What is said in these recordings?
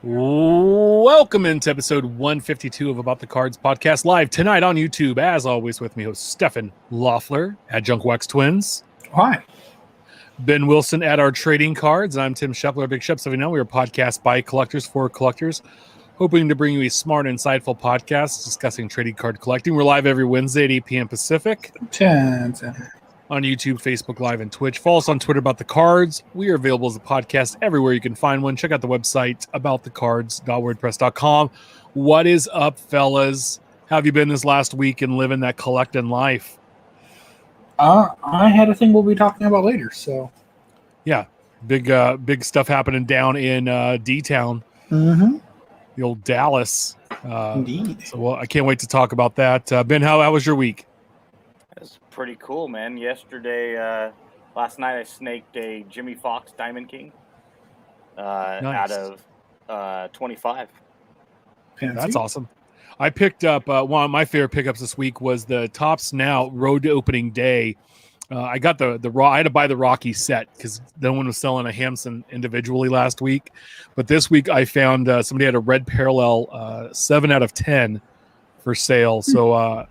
Welcome into episode 152 of About the Cards podcast, live tonight on YouTube. As always, with me host Stefan Loeffler at Junk Wax Twins. Hi. Ben Wilson at our Trading Cards. I'm Tim Shepler, Big Shep. So we know we're a podcast by collectors for collectors, hoping to bring you a smart, insightful podcast discussing trading card collecting. We're live every Wednesday at 8 p.m. Pacific. 10. On YouTube, Facebook Live, and Twitch. Follow us on Twitter, About the Cards. We are available as a podcast everywhere you can find one. Check out the website, aboutthecards.wordpress.com. What is up, fellas? How have you been this last week and living that collecting life? I had a thing we'll be talking about later, so. Yeah, big stuff happening down in D-Town. Mm-hmm. The old Dallas. Indeed. So I can't wait to talk about that. Ben, how was your week? That's pretty cool, man. Last night I snaked a Jimmy Fox Diamond King Nice. out of 25. Fancy. That's awesome. I picked up one of my favorite pickups this week was the Topps Now Road to Opening Day. I got the raw. I had to buy the Rocky set because no one was selling a Hampson individually last week. But this week I found somebody had a red parallel 7 out of 10 for sale. So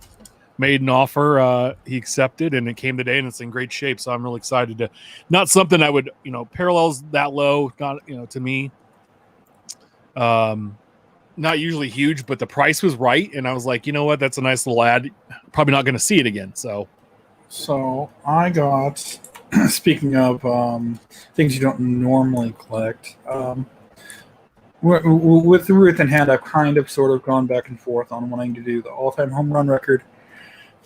made an offer. He accepted, and it came today, and it's in great shape. So I'm really excited to. Not something I would, parallels that low. Not to me. Not usually huge, but the price was right, and I was like, you know what, that's a nice little ad. Probably not going to see it again. So I got, speaking of things you don't normally collect, with Ruth in hand, I've kind of sort of gone back and forth on wanting to do the all-time home run record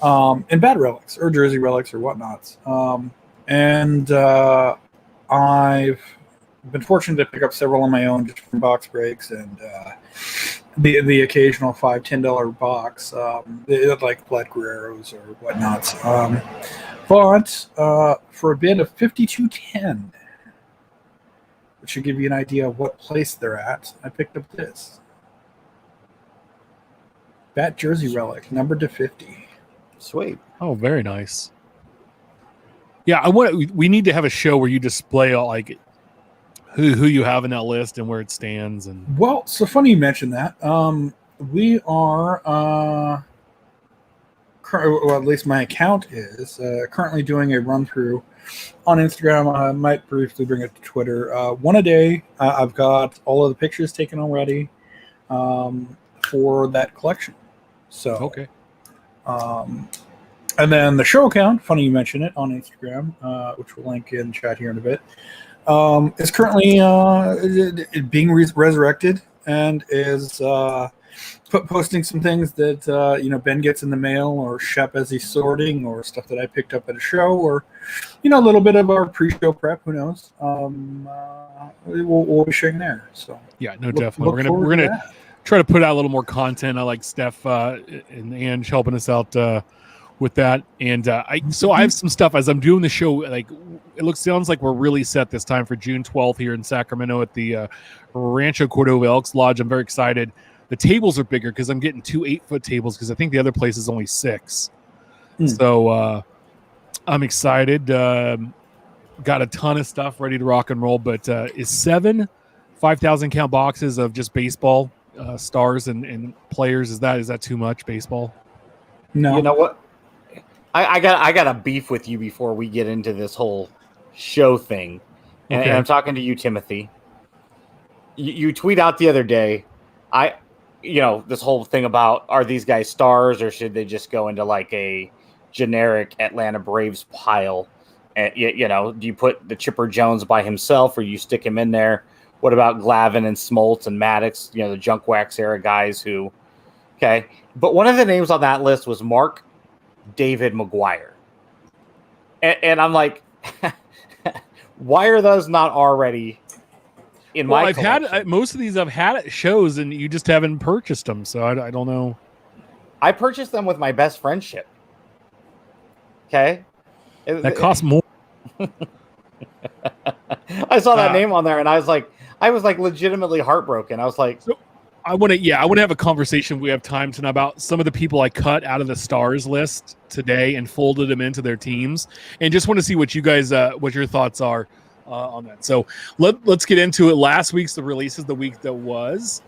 in bad relics or jersey relics or whatnots. I've been fortunate to pick up several on my own just from box breaks and the occasional $5-10 box, like Vlad Guerrero's or whatnots. But for a bid of $52.10, which should give you an idea of what place they're at, I picked up this Bat Jersey relic, numbered to 50. Sweet. Oh, very nice. Yeah, we need to have a show where you display all like who you have in that list and where it stands. And well, so funny you mentioned that. We are, well, at least my account is currently doing a run through on Instagram. I might briefly bring it to Twitter. One a day. I've got all of the pictures taken already for that collection. So okay. And then the show account, funny you mention it, on Instagram, which we'll link in chat here in a bit, is currently being resurrected and is posting some things that Ben gets in the mail, or Shep as he's sorting, or stuff that I picked up at a show, or a little bit of our pre-show prep. Who knows? We'll be sharing there. So yeah, no, definitely. We're gonna try to put out a little more content. I like Steph and Ange helping us out with that, and I have some stuff as I'm doing the show. Like sounds like we're really set this time for June 12th here in Sacramento at the Rancho Cordova Elks Lodge. I'm very excited. The tables are bigger because I'm getting 2 8-foot tables because I think the other place is only 6. So I'm excited. Got a ton of stuff ready to rock and roll. But is 7 5,000 count boxes of just baseball stars and players? Is that too much baseball? No. You know what? I got a beef with you before we get into this whole show thing, and I'm talking to you, Timothy. You tweet out the other day, this whole thing about, are these guys stars or should they just go into like a generic Atlanta Braves pile? And do you put the Chipper Jones by himself or you stick him in there? What about Glavine and Smoltz and Maddox? The Junk Wax era guys who, okay. But one of the names on that list was Mark David McGuire. And I'm like, why are those not already in my collection? Most of these I've had at shows and you just haven't purchased them. So I don't know. I purchased them with my best friendship. Okay. That costs more. I saw that name on there and I was like legitimately heartbroken. I was like, I want to have a conversation. We have time tonight about some of the people I cut out of the stars list today and folded them into their teams, and just want to see what you guys, what your thoughts are. on that. So let's get into it. Last week's the releases, the week that was.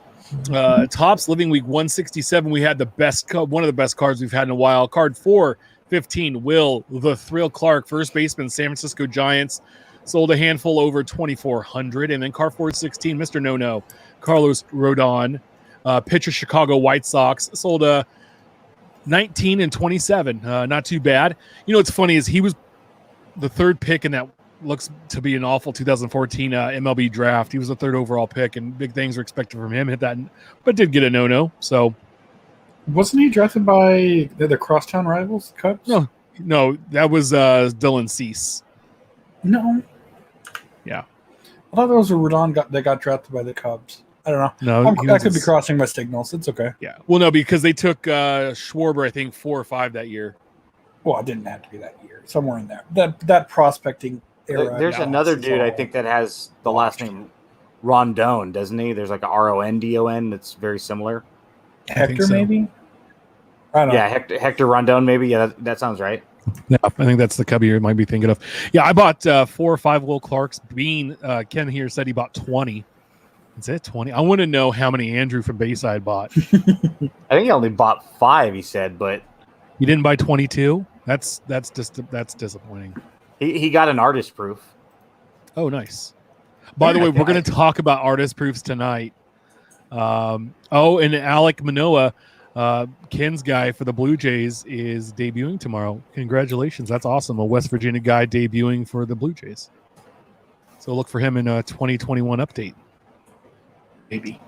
Topps Living Week 167. We had one of the best cards we've had in a while. Card 415, Will the Thrill Clark, first baseman, San Francisco Giants, sold a handful over 2,400. And then card 416, Mr. No, Carlos Rodon, pitcher, Chicago White Sox, sold a 19 and 27. Not too bad. You know what's funny is he was the third pick in that looks to be an awful 2014 MLB draft. He was the third overall pick, and big things were expected from him. Hit that, but did get a no. So, wasn't he drafted by the crosstown rivals, the Cubs? No, that was Dylan Cease. No. Yeah, I thought that was a Rodon that got drafted by the Cubs. I don't know. No, I could be crossing my signals. It's okay. Yeah. Well, no, because they took Schwarber, I think 4 or 5 that year. Well, it didn't have to be that year. Somewhere in there. That prospecting era. There's another dude I think that has the last name Rondon, doesn't he? There's like a Rondon that's very similar. Hector, maybe? I don't know. Yeah, Hector Rondon, maybe. Yeah, that sounds right. Yeah, I think that's the cubby you might be thinking of. Yeah, I bought 4 or 5 Will Clarks. Bean, Ken here said he bought 20. Is it 20? I want to know how many Andrew from Bayside bought. I think he only bought 5, he said, but you didn't buy 22? That's disappointing. He got an artist proof. Oh, nice. By the way, we're going to talk about artist proofs tonight. And Alek Manoah, Ken's guy for the Blue Jays, is debuting tomorrow. Congratulations. That's awesome. A West Virginia guy debuting for the Blue Jays. So look for him in a 2021 update. Maybe.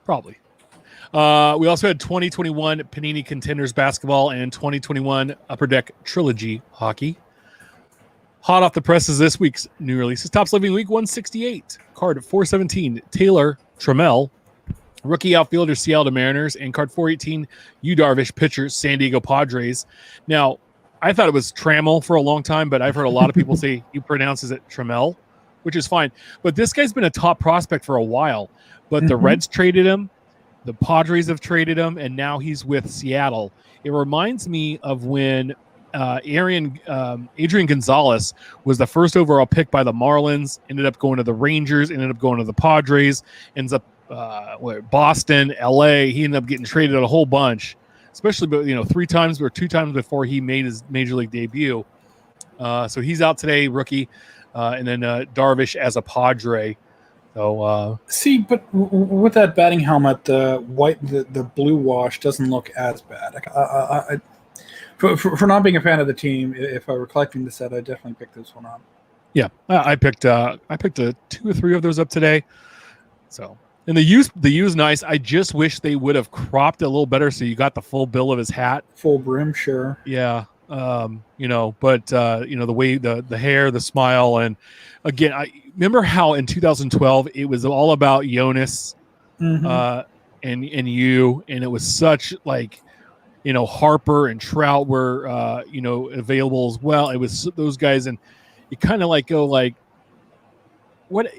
Probably. We also had 2021 Panini Contenders basketball and 2021 Upper Deck Trilogy hockey. Hot off the presses this week's new releases. Topps Living Week 168. Card 417, Taylor Trammell, rookie outfielder, Seattle Mariners. And card 418, Yu Darvish, pitcher, San Diego Padres. Now, I thought it was Trammell for a long time, but I've heard a lot of people say he pronounces it Trammell, which is fine. But this guy's been a top prospect for a while. But the Reds traded him. The Padres have traded him, and now he's with Seattle. It reminds me of when Adrian Gonzalez was the first overall pick by the Marlins, ended up going to the Rangers, ended up going to the Padres, ends up Boston, LA. He ended up getting traded a whole bunch, especially 2 times before he made his major league debut. So he's out today, rookie, and then Darvish as a Padre. So see, but with that batting helmet, the blue wash doesn't look as bad. For not being a fan of the team, if I were collecting the set, I'd definitely pick this one up. Yeah, I picked 2 or 3 of those up today. So, and the use nice. I just wish they would have cropped it a little better so you got the full bill of his hat, full brim, sure. Yeah, but the way the hair, the smile, and again, I remember how in 2012 it was all about Jonas, and you, and it was such like. Harper and Trout were, available as well. It was those guys, and you kind of what?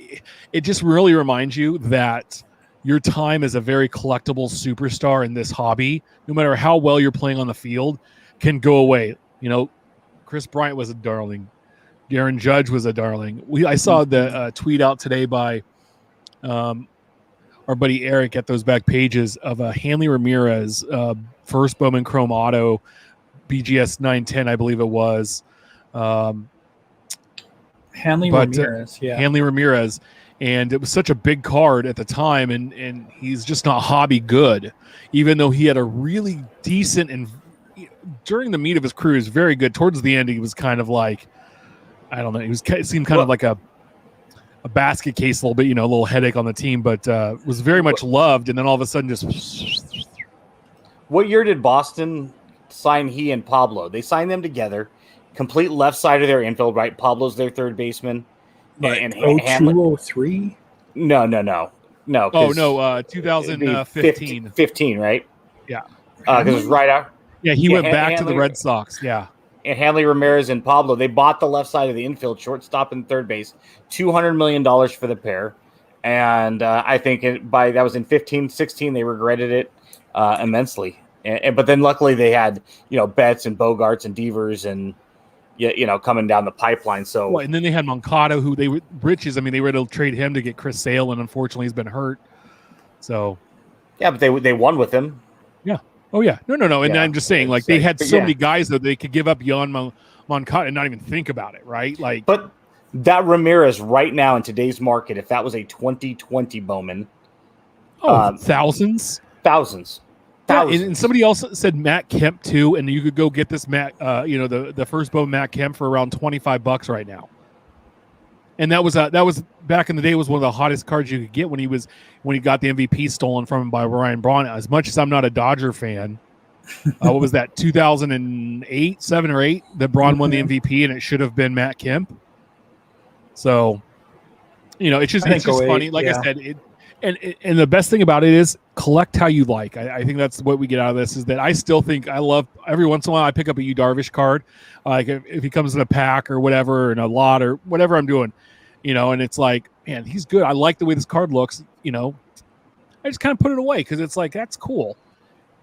It just really reminds you that your time as a very collectible superstar in this hobby, no matter how well you're playing on the field, can go away. Chris Bryant was a darling. Aaron Judge was a darling. I saw the tweet out today by our buddy Eric at those back pages of Hanley Ramirez, first Bowman Chrome Auto, BGS 910, I believe it was. Hanley Ramirez. And it was such a big card at the time, and he's just not hobby good, even though he had a really decent, and during the meat of his career, he was very good. Towards the end, he was kind of like, I don't know, it seemed kind of like a basket case a little bit, a little headache on the team, but was very much loved, and then all of a sudden just... What year did Boston sign he and Pablo? They signed them together, complete left side of their infield, right? Pablo's their third baseman. And 0203? No. Oh, no, 2015. 15, right? Yeah. Because it was right out. Yeah, he went back to the Red Sox, yeah. And Hanley Ramirez and Pablo, they bought the left side of the infield, shortstop and third base, $200 million for the pair. And I think that was in 15-16, they regretted it immensely. But then luckily they had, Betts and Bogarts and Devers and coming down the pipeline. So, well, and then they had Moncada, who they were riches. I mean, they were able to trade him to get Chris Sale, and unfortunately, he's been hurt. So, yeah, but they won with him. Yeah. Oh yeah. No. And Yeah, I'm just saying, like, it's they like- had but so yeah. many guys that they could give up beyond Moncada and not even think about it, right? Like, But that Ramirez right now in today's market, if that was a 2020 Bowman, thousands. thousands. Yeah, and somebody else said Matt Kemp too, and you could go get this Matt, the first Bowman Matt Kemp for around $25 right now. And that was back in the day, was one of the hottest cards you could get when he got the MVP stolen from him by Ryan Braun. As much as I'm not a Dodger fan, what was that, 2008, 7 or 8 that Braun won the MVP, and it should have been Matt Kemp. So, it's just funny. Like I said, and the best thing about it is collect how you like. I think that's what we get out of this, is that I still think I love, every once in a while I pick up a Yu Darvish card, like if he comes in a pack or whatever, in a lot or whatever I'm doing, and it's like, man, he's good. I like the way this card looks. I just kind of put it away because it's like, that's cool.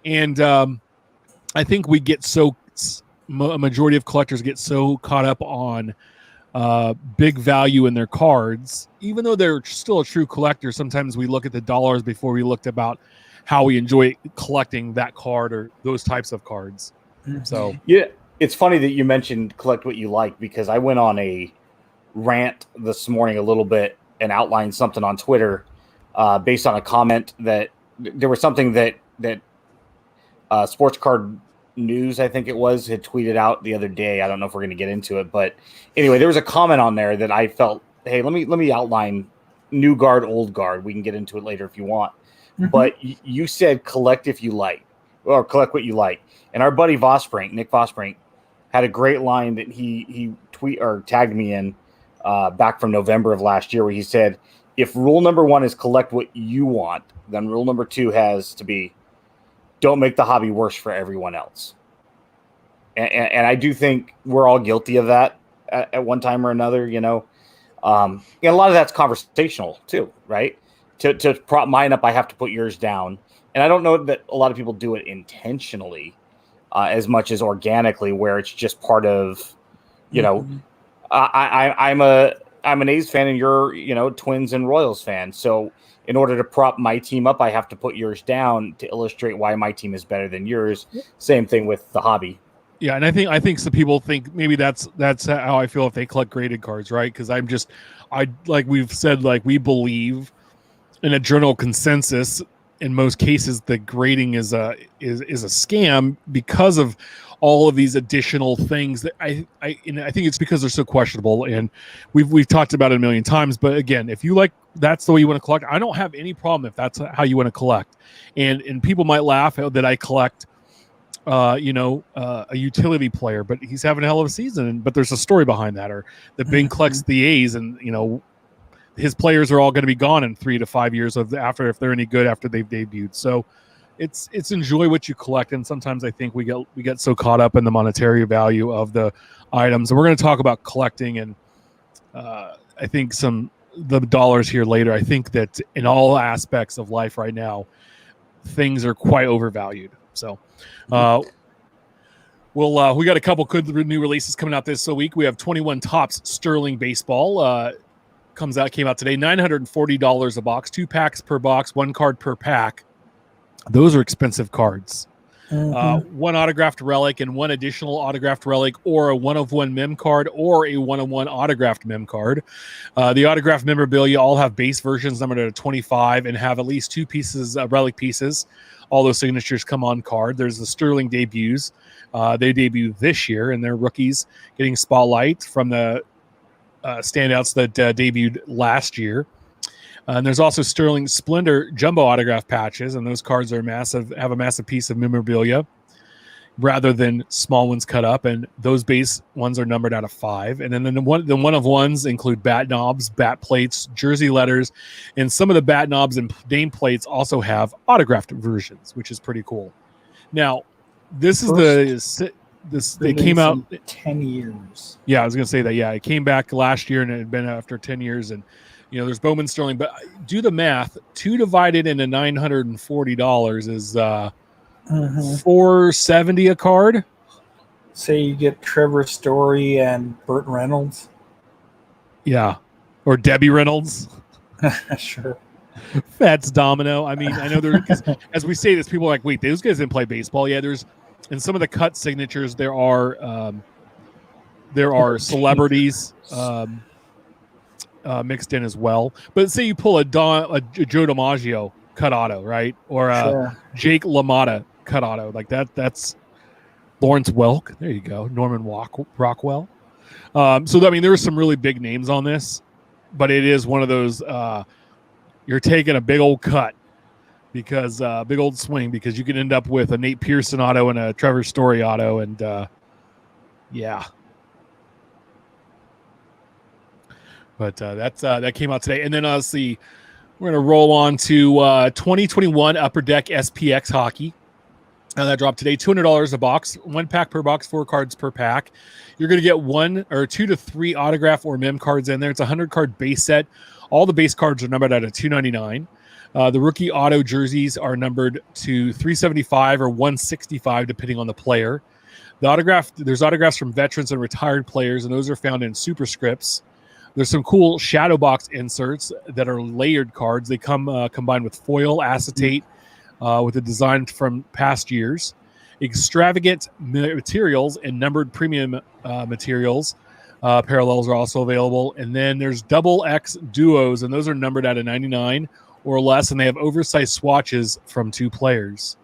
And I think we get a majority of collectors get so caught up on big value in their cards, even though they're still a true collector. Sometimes we look at the dollars before we looked about how we enjoy collecting that card or those types of cards. So yeah, it's funny that you mentioned collect what you like, because I went on a rant this morning a little bit and outlined something on Twitter based on a comment that there was something that Sports Card News, I think it was, had tweeted out the other day. I don't know if we're going to get into it, but anyway, there was a comment on there that I felt, hey, let me outline new guard, old guard. We can get into it later if you want. But you said collect if you like, or collect what you like. And our buddy Nick Vosbrink, had a great line that he tweet or tagged me in back from November of last year, where he said, if rule number 1 is collect what you want, then rule number 2 has to be don't make the hobby worse for everyone else. And I do think we're all guilty of that at one time or another, and a lot of that's conversational too, right? To prop mine up, I have to put yours down. And I don't know that a lot of people do it intentionally as much as organically, where it's just part of, I'm an A's fan and you're, Twins and Royals fan. So in order to prop my team up, I have to put yours down to illustrate why my team is better than yours. Same thing with the hobby. yeah, and I think some people think maybe that's how I feel if they collect graded cards, right? Because like we've said, like, we believe in a general consensus in most cases the grading is a scam because of all of these additional things that I think it's because they're so questionable, and we've talked about it a million times. But again, if you like, that's the way you want to collect, I don't have any problem if that's how you want to collect. And people might laugh that I collect a utility player, but he's having a hell of a season, but there's a story behind that. Or that Bing collects the A's, and his players are all going to be gone in 3 to 5 years if they're any good after they've debuted. So it's enjoy what you collect. And sometimes I think we get so caught up in the monetary value of the items. And we're going to talk about collecting and I think the dollars here later. I think that in all aspects of life right now, things are quite overvalued. So we got a couple good new releases coming out this week. We have 21 Topps Sterling Baseball came out today, $940 a box, 2 packs per box, 1 card per pack. Those are expensive cards. 1 autographed relic and 1 additional autographed relic, or a 1-of-1 mem card, or a 1-of-1 autographed mem card. The autographed memorabilia all have base versions numbered at 25 and have at least 2 pieces, relic pieces. All those signatures come on card. There's the Sterling debuts. They debut this year, and they're rookies getting spotlight from the standouts that debuted last year. And there's also Sterling Splendor jumbo autograph patches, and those cards are have a massive piece of memorabilia rather than small ones cut up, and those base ones are numbered out of 5. And then the one-of-ones include bat knobs, bat plates, jersey letters, and some of the bat knobs and name plates also have autographed versions, which is pretty cool. Now, this is they came out 10 years. Yeah, I was going to say that. Yeah, it came back last year, and it had been after 10 years, and there's Bowman Sterling, but do the math. 2 divided into $940 is $470 a card. say you get Trevor Story and Burt Reynolds. Yeah. Or Debbie Reynolds. Sure. Fats Domino. I mean, I know because as we say this, people are like, wait, those guys didn't play baseball. Yeah, there's in some of the cut signatures there are celebrities mixed in as well. But say you pull a Joe DiMaggio cut auto, right? Or Sure. Jake LaMotta cut auto. Like that's Lawrence Welk. There you go. Norman Rockwell. So I mean there were some really big names on this, but it is one of those you're taking a big old cut because big old swing because you can end up with a Nate Pearson auto and a Trevor Story auto and yeah. But that came out today. And then let's see, we're going to roll on to 2021 Upper Deck SPX Hockey. That dropped today, $200 a box, 1 pack per box, 4 cards per pack. You're going to get 1 or 2 to 3 autograph or mem cards in there. It's a 100-card base set. All the base cards are numbered out of $299. The rookie auto jerseys are numbered to 375 or 165, depending on the player. There's autographs from veterans and retired players, and those are found in superscripts. There's some cool shadow box inserts that are layered cards. They come combined with foil, acetate, with a design from past years. Extravagant materials and numbered premium materials. Parallels are also available. And then there's double X duos, and those are numbered out of 99 or less, and they have oversized swatches from 2 players.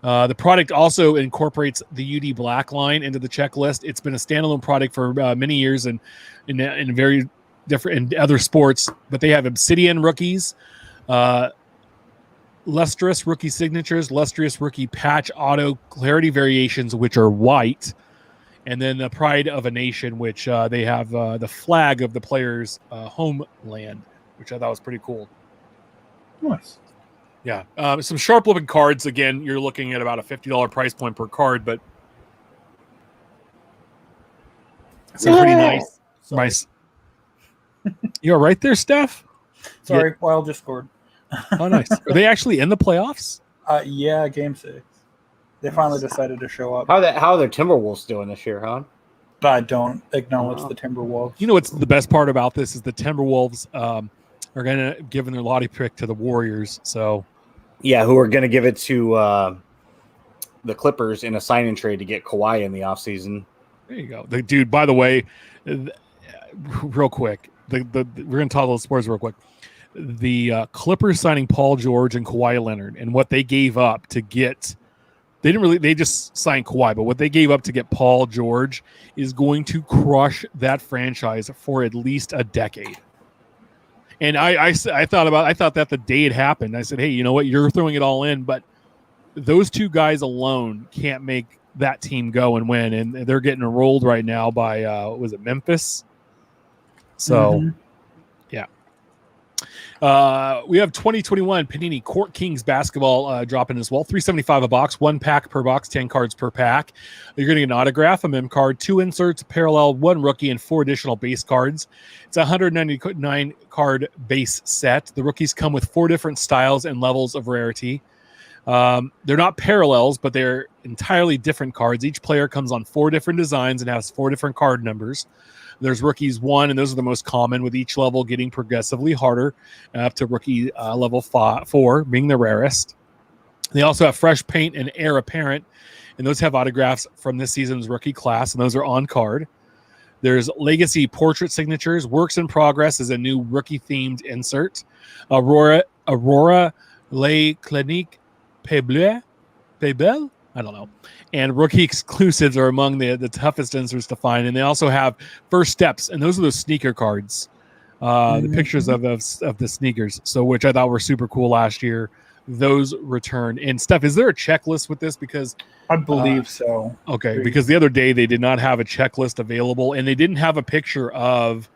The product also incorporates the UD Black line into the checklist. It's been a standalone product for many years and in very different in other sports, but they have Obsidian rookies, lustrous rookie signatures, lustrous rookie patch auto clarity variations, which are white, and then the Pride of a Nation, which they have the flag of the player's homeland, which I thought was pretty cool. Nice. Yeah, some sharp-looking cards. Again, you're looking at about a $50 price point per card, but some pretty nice. Sorry. Nice. You all right there, Steph? Sorry, Wild just scored. Oh, nice. Are they actually in the playoffs? Yeah, game 6. They finally decided to show up. How are the Timberwolves doing this year, huh? I don't acknowledge the Timberwolves. You know what's the best part about this is the Timberwolves are going to give their lottery pick to the Warriors. So, yeah, who are going to give it to the Clippers in a sign-in trade to get Kawhi in the offseason. There you go. Dude, by the way, real quick, we're going to talk about sports real quick. The Clippers signing Paul George and Kawhi Leonard and what they gave up to get – they just signed Kawhi, but what they gave up to get Paul George is going to crush that franchise for at least a decade. And I thought that the day it happened. I said, hey, you know what? You're throwing it all in, but those 2 guys alone can't make that team go and win. And they're getting rolled right now by, was it Memphis? So, yeah. We have 2021 Panini Court Kings basketball dropping as well. $375 a box, 1 pack per box, 10 cards per pack. You're getting an autograph, a mem card, 2 inserts, parallel, 1 rookie, and 4 additional base cards. It's a 199 card base set. The rookies come with 4 different styles and levels of rarity. They're not parallels, but they're entirely different cards. Each player comes on 4 different designs and has 4 different card numbers. There's rookies 1, and those are the most common, with each level getting progressively harder up to rookie level 4 being the rarest. They also have fresh paint and heir apparent, and those have autographs from this season's rookie class, and those are on card. There's legacy portrait signatures. Works in progress is a new rookie-themed insert. Aurora Le Clinique Pebble? I don't know. And rookie exclusives are among the toughest inserts to find. And they also have first steps, and those are those sneaker cards, the pictures of the sneakers, so which I thought were super cool last year. Those return. And Steph, is there a checklist with this? Because I believe so. Okay, because the other day they did not have a checklist available, and they didn't have a picture of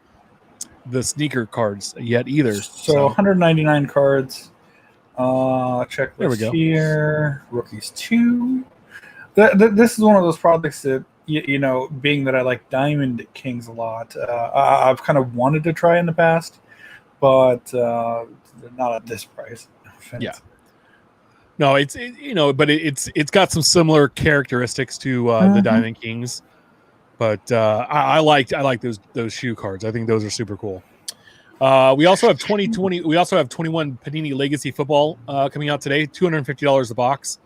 the sneaker cards yet either. So 199 cards. Checklist There we go. Here. Rookies 2. This is one of those products that, you know, being that I like Diamond Kings a lot, I've kind of wanted to try in the past, but not at this price. Yeah. No, it's got some similar characteristics to the Diamond Kings, but I like those shoe cards. I think those are super cool. We also have 2020. We also have 21 Panini Legacy Football coming out today. $250 a box,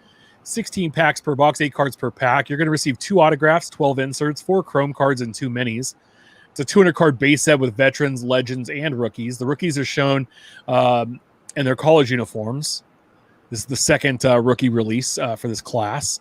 16 packs per box, 8 cards per pack. You're going to receive 2 autographs, 12 inserts, 4 Chrome cards, and 2 minis. It's a 200 card base set with veterans, legends, and rookies. The rookies are shown in their college uniforms. This is the second rookie release for this class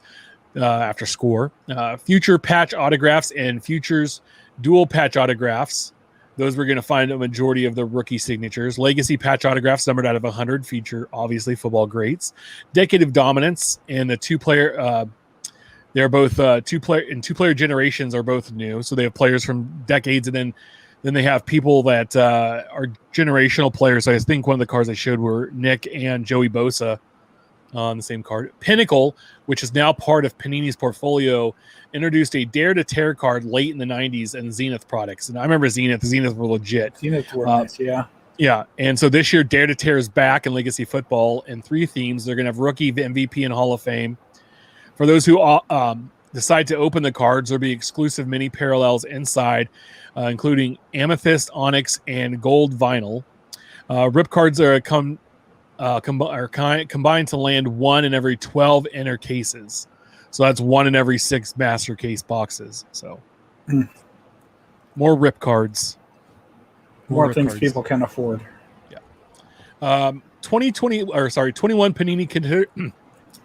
after Score. Future patch autographs and futures dual patch autographs. Those we're going to find a majority of the rookie signatures. Legacy patch autographs numbered out of 100 feature obviously football greats. Decade of Dominance and the 2-player. They're both 2-player generations are both new. So they have players from decades, and then they have people that are generational players. So I think one of the cards I showed were Nick and Joey Bosa on the same card. Pinnacle, which is now part of Panini's portfolio, introduced a Dare to Tear card late in the 90s and Zenith products. And I remember Zenith. Zenith were legit. Zenith were nice, yeah. Yeah. And so this year, Dare to Tear is back in Legacy Football in 3 themes. They're going to have Rookie, MVP, and Hall of Fame. For those who decide to open the cards, there'll be exclusive mini parallels inside, including Amethyst, Onyx, and Gold Vinyl. Rip cards are combined to land 1 in every 12 inner cases. So that's 1 in every 6 master case boxes. So more rip cards. More things people can afford. Yeah. 21 Panini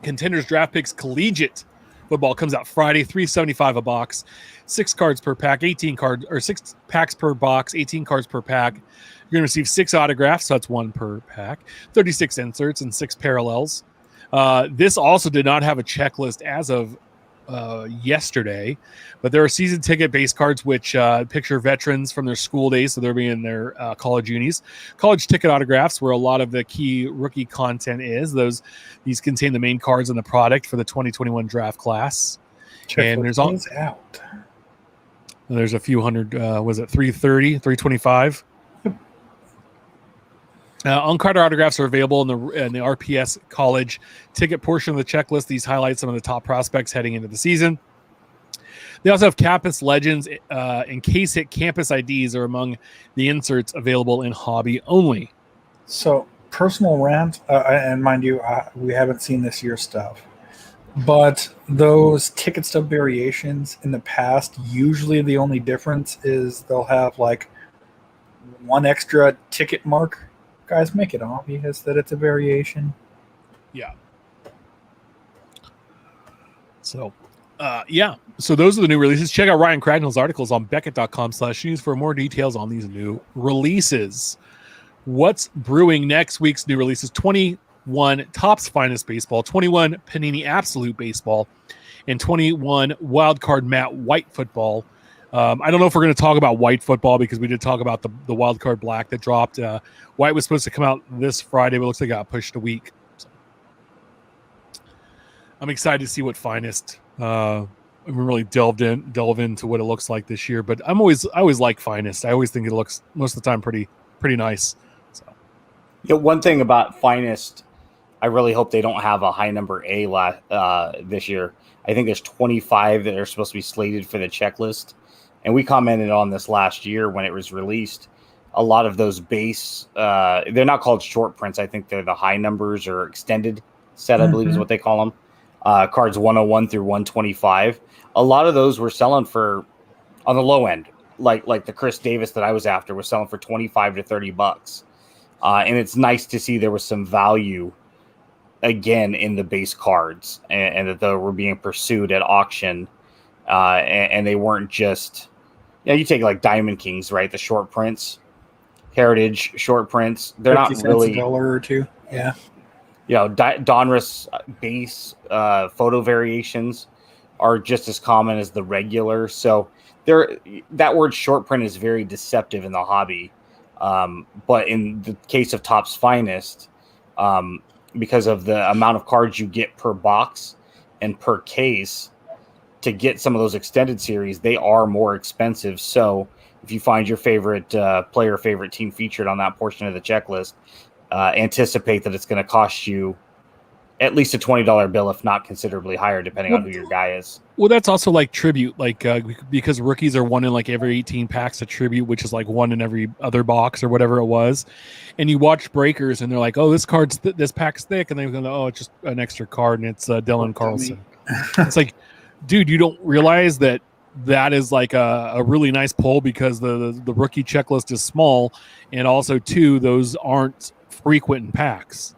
Contenders Draft Picks Collegiate Football comes out Friday, $3.75 a box, 6 cards per pack, 6 packs per box, 18 cards per pack. You're going to receive 6 autographs, so that's 1 per pack, 36 inserts, and 6 parallels. This also did not have a checklist as of yesterday, but there are season ticket base cards which picture veterans from their school days, so they'll be in their college unis. College ticket autographs, where a lot of the key rookie content is. These contain the main cards in the product for the 2021 draft class. And there's out. There's a few hundred. Was it 330, 325? On-card autographs are available in the RPS college ticket portion of the checklist. These highlight some of the top prospects heading into the season. They also have campus legends and case hit campus IDs are among the inserts available in hobby only. So, personal rant, and mind you, we haven't seen this year's stuff, but those ticket stub variations in the past, usually the only difference is they'll have like 1 extra ticket mark. Guys, make it obvious that it's a variation. Yeah. So, So those are the new releases. Check out Ryan Cragnell's articles on Beckett.com/news for more details on these new releases. What's brewing next week's new releases? 21 Topps Finest Baseball, 21 Panini Absolute Baseball, and 21 Wildcard Matt White Football. I don't know if we're going to talk about White Football because we did talk about the Wildcard Black that dropped. White was supposed to come out this Friday, but it looks like it got pushed a week. So I'm excited to see what Finest. We really delve into what it looks like this year, but I always like Finest. I always think it looks most of the time pretty nice. So, one thing about Finest, I really hope they don't have a high number A this year. I think there's 25 that are supposed to be slated for the checklist. And we commented on this last year when it was released. A lot of those base, they're not called short prints. I think they're the high numbers or extended set, I believe is what they call them. Cards 101 through 125. A lot of those were selling for, on the low end, like the Chris Davis that I was after was selling for $25 to $30. And it's nice to see there was some value again in the base cards and that they were being pursued at auction. And they weren't just, you take like Diamond Kings, right? The short prints, Heritage short prints. They're not really $1 or $2. Yeah. Donruss base photo variations are just as common as the regular. So that word short print is very deceptive in the hobby. But in the case of Topps Finest, because of the amount of cards you get per box and per case, to get some of those extended series, they are more expensive. So if you find your favorite player, favorite team featured on that portion of the checklist, anticipate that it's going to cost you at least a $20 bill, if not considerably higher, depending on who your guy is. Well, that's also like tribute, like because rookies are one in like every 18 packs of tribute, which is like one in every other box or whatever it was. And you watch breakers, and they're like, "Oh, this card's this pack's thick," and they go, "Oh, it's just an extra card, and it's Dylan Carlson." It's like, dude, you don't realize that is like a really nice pull because the rookie checklist is small, and also too, those aren't frequent in packs.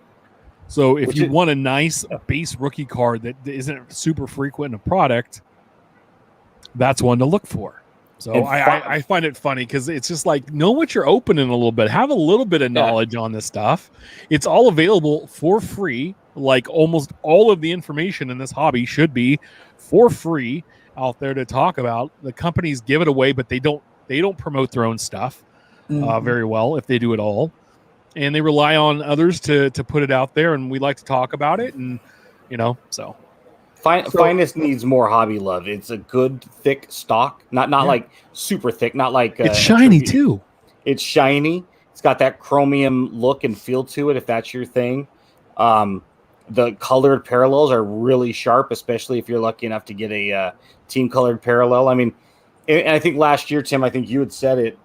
So if you want a nice base rookie card that isn't super frequent in a product, that's one to look for. So I find it funny because it's just like, know what you're opening a little bit. Have a little bit of knowledge on this stuff. It's all available for free. Like almost all of the information in this hobby should be for free out there to talk about. The companies give it away, but they don't promote their own stuff very well, if they do at all. And they rely on others to put it out there, and we like to talk about it, and so. Finest needs more hobby love. It's a good thick stock, not like super thick, not like it's shiny too. It's shiny. It's got that chromium look and feel to it, if that's your thing. The colored parallels are really sharp, especially if you're lucky enough to get a team colored parallel. I mean, and I think last year, Tim, I think you had said it,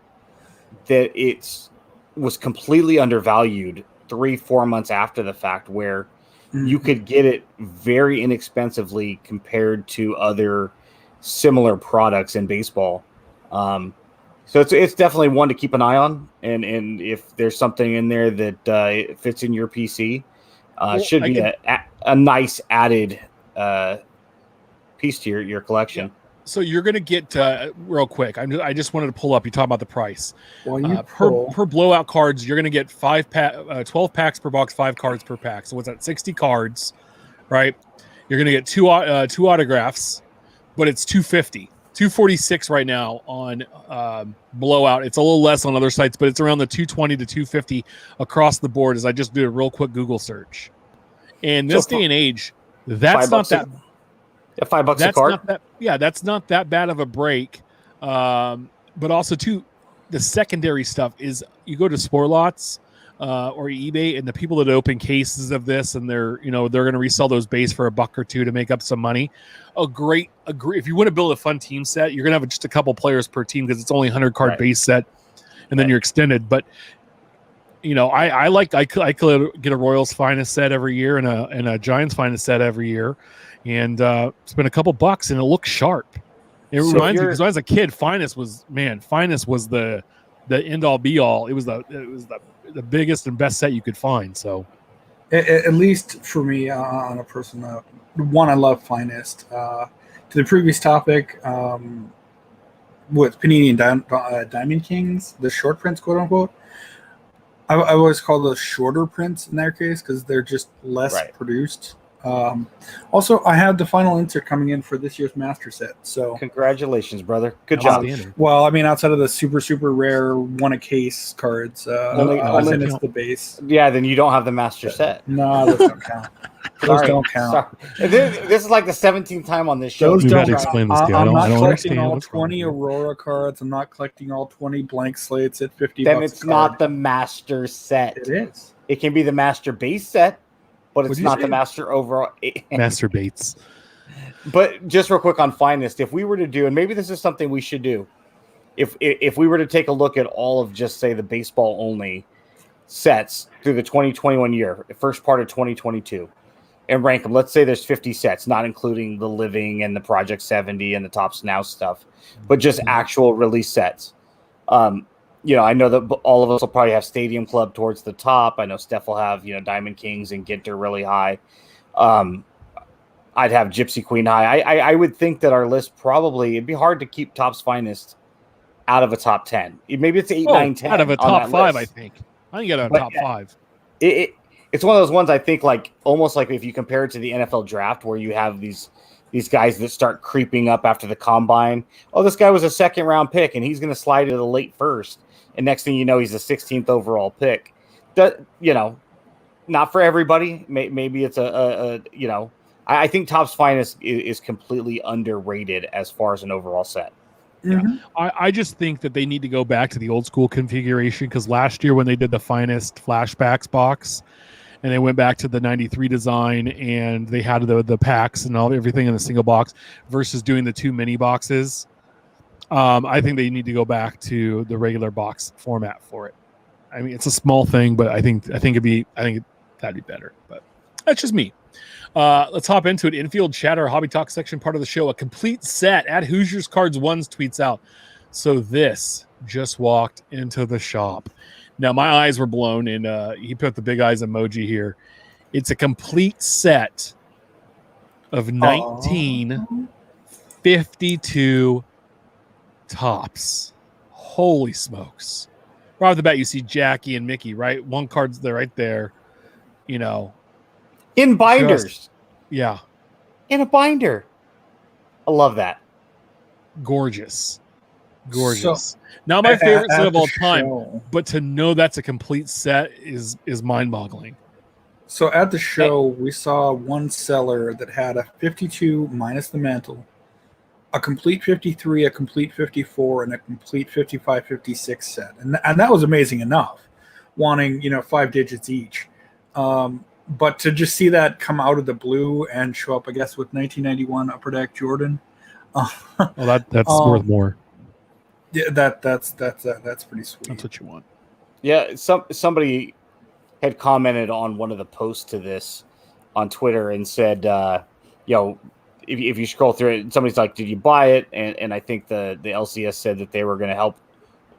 that was completely undervalued 3-4 months after the fact, where you could get it very inexpensively compared to other similar products in baseball. So it's definitely one to keep an eye on, and if there's something in there that fits in your PC, should be a nice added piece to your collection. Yeah. So you're going to get real quick. I just wanted to pull up. You talk about the price. Well, per blowout cards, you're going to get 12 packs per box, 5 cards per pack. So what's that? 60 cards, right? You're going to get two autographs, but it's $250, $246 right now on blowout. It's a little less on other sites, but it's around the $220 to $250 across the board. As I just did a real quick Google search, and this day and age, that's not that. $5 a card. That's not that bad of a break. But also too, the secondary stuff is you go to Sportlots or eBay, and the people that open cases of this, and they're going to resell those base for $1 or $2 to make up some money. If you want to build a fun team set, you're going to have just a couple players per team because it's only 100 card base set, and then you're extended. But I could get a Royals Finest set every year and a Giants Finest set every year. And spend a couple bucks, and it looks sharp. It reminds me, because when I was a kid, Finest was the end all be all. It was the biggest and best set you could find. So, at least for me, on a personal note, one, I love Finest. To the previous topic, with Panini and Diamond Kings, the short prints, quote unquote. I always call those shorter prints in their case because they're just less produced. Also, I have the final insert coming in for this year's master set. So congratulations, brother. Good job. Well, I mean, outside of the super rare one a case cards, it's the base. Yeah, then you don't have the master set. No, those don't count. Those don't count. This is like the 17th time on this show. Those don't count. I'm not collecting all 20 Aurora cards. I'm not collecting all 20 blank slates at $50. Then it's not the master set. It is. It can be the master base set, but it's not the master overall. Master Bates. But just real quick on Finest, if we were to do, and maybe this is something we should do, if we were to take a look at all of just say the baseball only sets through the 2021 year, the first part of 2022, and rank them. Let's say there's 50 sets, not including the Living and the Project 70 and the Topps Now stuff, but just actual release sets. I know that all of us will probably have Stadium Club towards the top. I know Steph will have, Diamond Kings and Ginter really high. I'd have Gypsy Queen high. I would think that our list probably, it'd be hard to keep Topps Finest out of a top 10. Maybe it's 8, 9, 10. Out of a top 5, list. I think. I think out of a top 5. It's one of those ones I think almost like if you compare it to the NFL draft where you have these guys that start creeping up after the combine. Oh, this guy was a second round pick and he's going to slide into the late first. And next thing you know, he's a 16th overall pick. Not for everybody. Maybe it's I think Topps Finest is completely underrated as far as an overall set. Mm-hmm. I just think that they need to go back to the old school configuration because last year when they did the Finest flashbacks box, and they went back to the 93 design, and they had the packs and everything in the single box versus doing the 2 mini boxes. I think they need to go back to the regular box format for it. I mean, it's a small thing, but I think that'd be better. But that's just me. Let's hop into it. Infield chatter, hobby talk section, part of the show. A complete set at Hoosiers Cards Ones tweets out. So this just walked into the shop. Now my eyes were blown, and he put the big eyes emoji here. It's a complete set of 1952 tops. Holy smokes. Right off the bat, you see Jackie and Mickey, right? One card's there, right there. You know, in binders. Yeah. In a binder. I love that. Gorgeous. Not my favorite set of all time, but to know that's a complete set is mind-boggling. So at the show, we saw one seller that had a 52 minus the mantle, a complete 53, a complete 54, and a complete 55, 56 set. And that was amazing enough, wanting, 5 digits each. But to just see that come out of the blue and show up, I guess, with 1991 Upper Deck Jordan. Well, that's worth more. Yeah, that's pretty sweet. That's what you want. Yeah, somebody had commented on one of the posts to this on Twitter and said, if you scroll through it, somebody's like, did you buy it? And I think the LCS said that they were going to help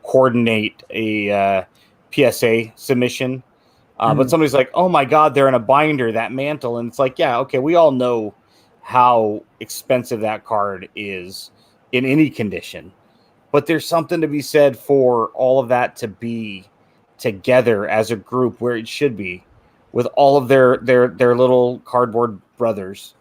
coordinate a PSA submission. But somebody's like, oh my God, they're in a binder, that mantle. And it's like, yeah, okay, we all know how expensive that card is in any condition. But there's something to be said for all of that to be together as a group where it should be, with all of their little cardboard brothers,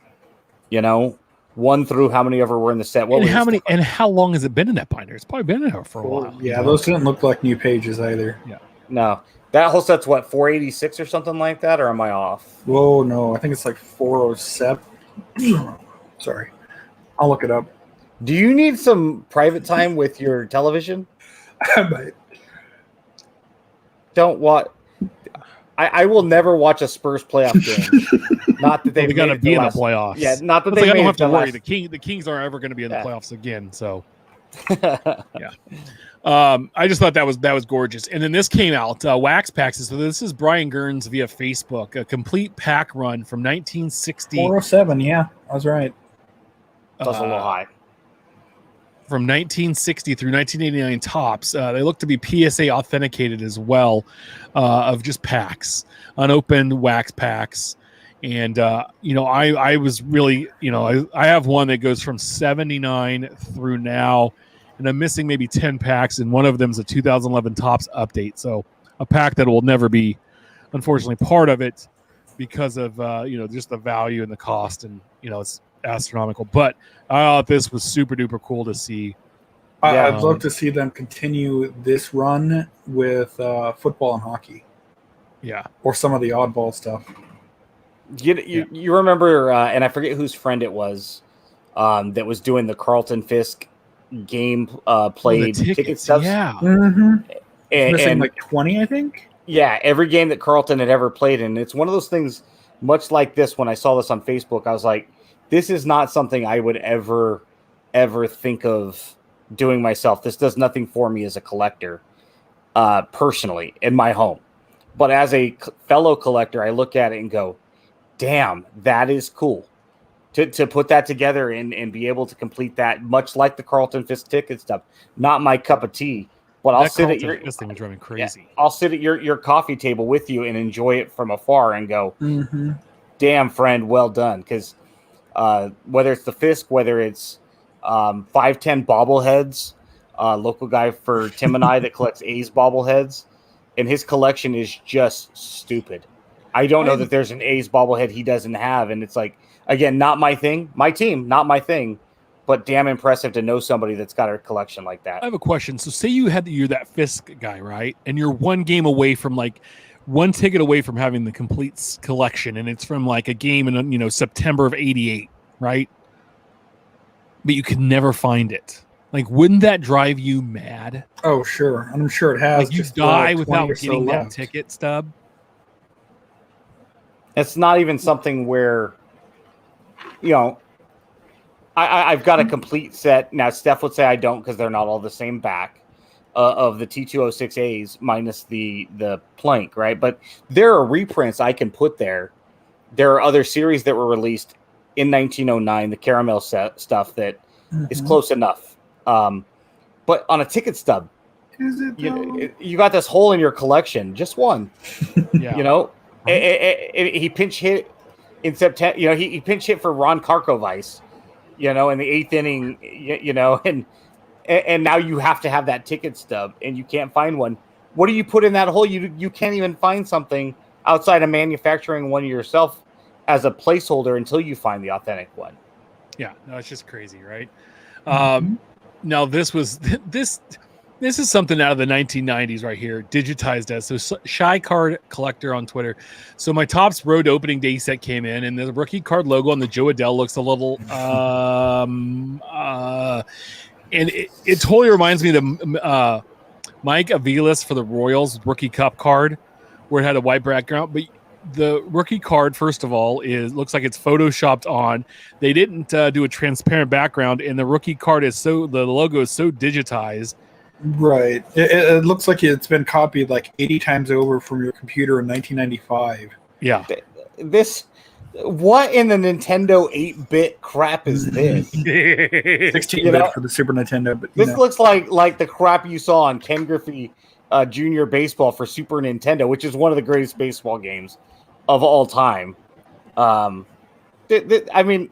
one through how many ever were in the set. And how long has it been in that binder? It's probably been in there for a while. Yeah, those didn't look like new pages either. Yeah. No. That whole set's what, 486 or something like that, or am I off? Whoa, no, I think it's like 407. Sorry. I'll look it up. Do you need some private time with your television? I might. Don't watch. I will never watch a Spurs playoff game. Not that they've got to be in the playoffs. Yeah, not that they don't have to worry. Last... The Kings aren't ever going to be in the playoffs again. So, yeah. I just thought that was gorgeous. And then this came out, Wax Packs. So this is Brian Gerns via Facebook, a complete pack run from 1960. 407, yeah, I was right. That's a little high. From 1960 through 1989 tops. They look to be PSA authenticated as well, of just packs, unopened wax packs. And, I was really, I have one that goes from 79 through now, and I'm missing maybe 10 packs, and one of them is a 2011 tops update. So a pack that will never be, unfortunately, part of it because of, just the value and the cost, and, it's astronomical. But I thought this was super duper cool to see. I'd love to see them continue this run with football and hockey. Yeah. Or some of the oddball stuff. You remember, and I forget whose friend it was, that was doing the Carlton Fisk game played ticket stuff. Yeah. Mm-hmm. And missing like 20, I think. Yeah, every game that Carlton had ever played in. It's one of those things, much like this, when I saw this on Facebook, I was like, this is not something I would ever think of doing myself. This does nothing for me as a collector, personally, in my home. But as a fellow collector, I look at it and go, damn, that is cool. To put that together and be able to complete that, much like the Carlton Fisk ticket stuff. Not my cup of tea, but I'll sit at your... This thing was driving me crazy. Yeah, I'll sit at your coffee table with you and enjoy it from afar and go, damn, friend, well done. Because whether it's the Fisk, whether it's 510 bobbleheads, local guy for Tim and I that collects A's bobbleheads, and his collection is just stupid. I don't know that there's an A's bobblehead he doesn't have, and it's like, again, not my thing. My team, not my thing, but damn impressive to know somebody that's got a collection like that. I have a question. So say you're that Fisk guy, right? And you're one game away from one ticket away from having the complete collection, and it's from like a game in September of '88, right? But you could never find it. Like, wouldn't that drive you mad? Oh, sure. I'm sure it has. Like, you die without getting that ticket stub. It's not even something where, you know, I've got a complete set. Now, Steph would say I don't because they're not all the same back of the T206As minus the plank, right? But there are reprints I can put there. There are other series that were released in 1909, the caramel stuff that is close enough. But on a ticket stub, Is it you got this hole in your collection, just one. Yeah. You know, he pinch hit in September. You know, he pinch hit for Ron Karkovice, you know, in the 8th inning. You know, and now you have to have that ticket stub, and you can't find one. What do you put in that hole? You can't even find something outside of manufacturing one yourself as a placeholder until you find the authentic one. Yeah, no, it's just crazy, right? Now this is something out of the 1990s right here, digitized as so Shy Card Collector on Twitter. So my Topps Road opening day set came in, and the rookie card logo on the Joe Adele looks a little and it totally reminds me of the Mike Aviles for the Royals rookie cup card, where it had a white background. But the rookie card, first of all, looks like it's photoshopped on. They didn't do a transparent background, and the rookie card the logo is so digitized. Right. It looks like it's been copied like 80 times over from your computer in 1995. Yeah. What in the Nintendo 8-bit crap is this? 16-bit for the Super Nintendo. But this looks like the crap you saw on Ken Griffey Junior Baseball for Super Nintendo, which is one of the greatest baseball games of all time. I mean,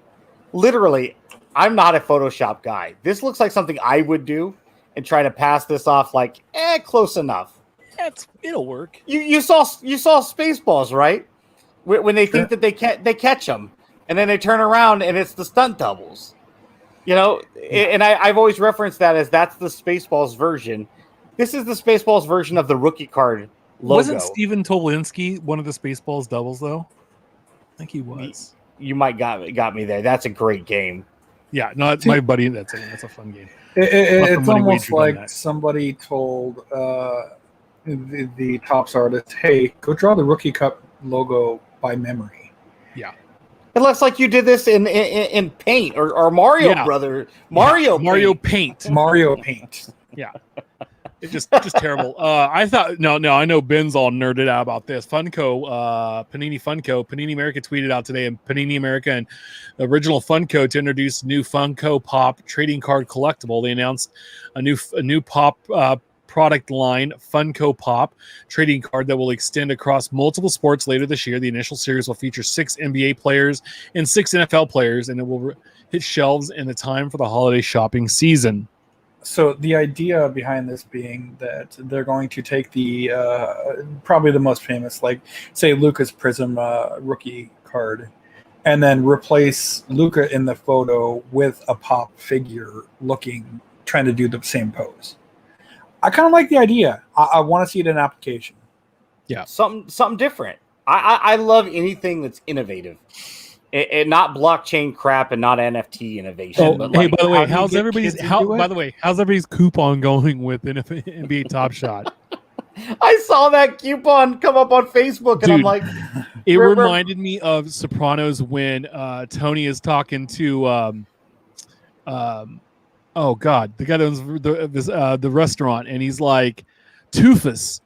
literally, I'm not a Photoshop guy. This looks like something I would do and try to pass this off like, close enough. It'll work. You saw Spaceballs, right? When they think that they catch them, and then they turn around and it's the stunt doubles. You know, and I've always referenced that as that's the Spaceballs version. This is the Spaceballs version of the rookie card logo. Wasn't Steven Tolinski one of the Spaceballs doubles, though? I think he was. You might got me there. That's a great game. Yeah, no, it's my buddy. That's a fun game. It's almost like somebody told the Topps artist, "Hey, go draw the Rookie Cup logo by memory." Yeah, it looks like you did this in Paint or Mario Brother. Mario Paint. Mario Paint. Yeah. It's just terrible. I thought I know Ben's all nerded out about this. Funko, Panini America tweeted out today, and Panini America and Original Funko to introduce new Funko Pop trading card collectible. They announced a new Pop product line, Funko Pop trading card that will extend across multiple sports later this year. The initial series will feature 6 NBA players and 6 NFL players, and it will hit shelves in the time for the holiday shopping season. So the idea behind this being that they're going to take the probably the most famous, like say Luka's Prism rookie card, and then replace Luka in the photo with a Pop figure trying to do the same pose. I kind of like the idea. I want to see it in application. Yeah, something different. I love anything that's innovative. And not blockchain crap and not NFT innovation. Oh, but hey, by the way, how's everybody's coupon going with NBA Top Shot? I saw that coupon come up on Facebook, and I'm like, it reminded me of Sopranos when Tony is talking to oh God, the guy that owns the restaurant, and he's like, Toofus,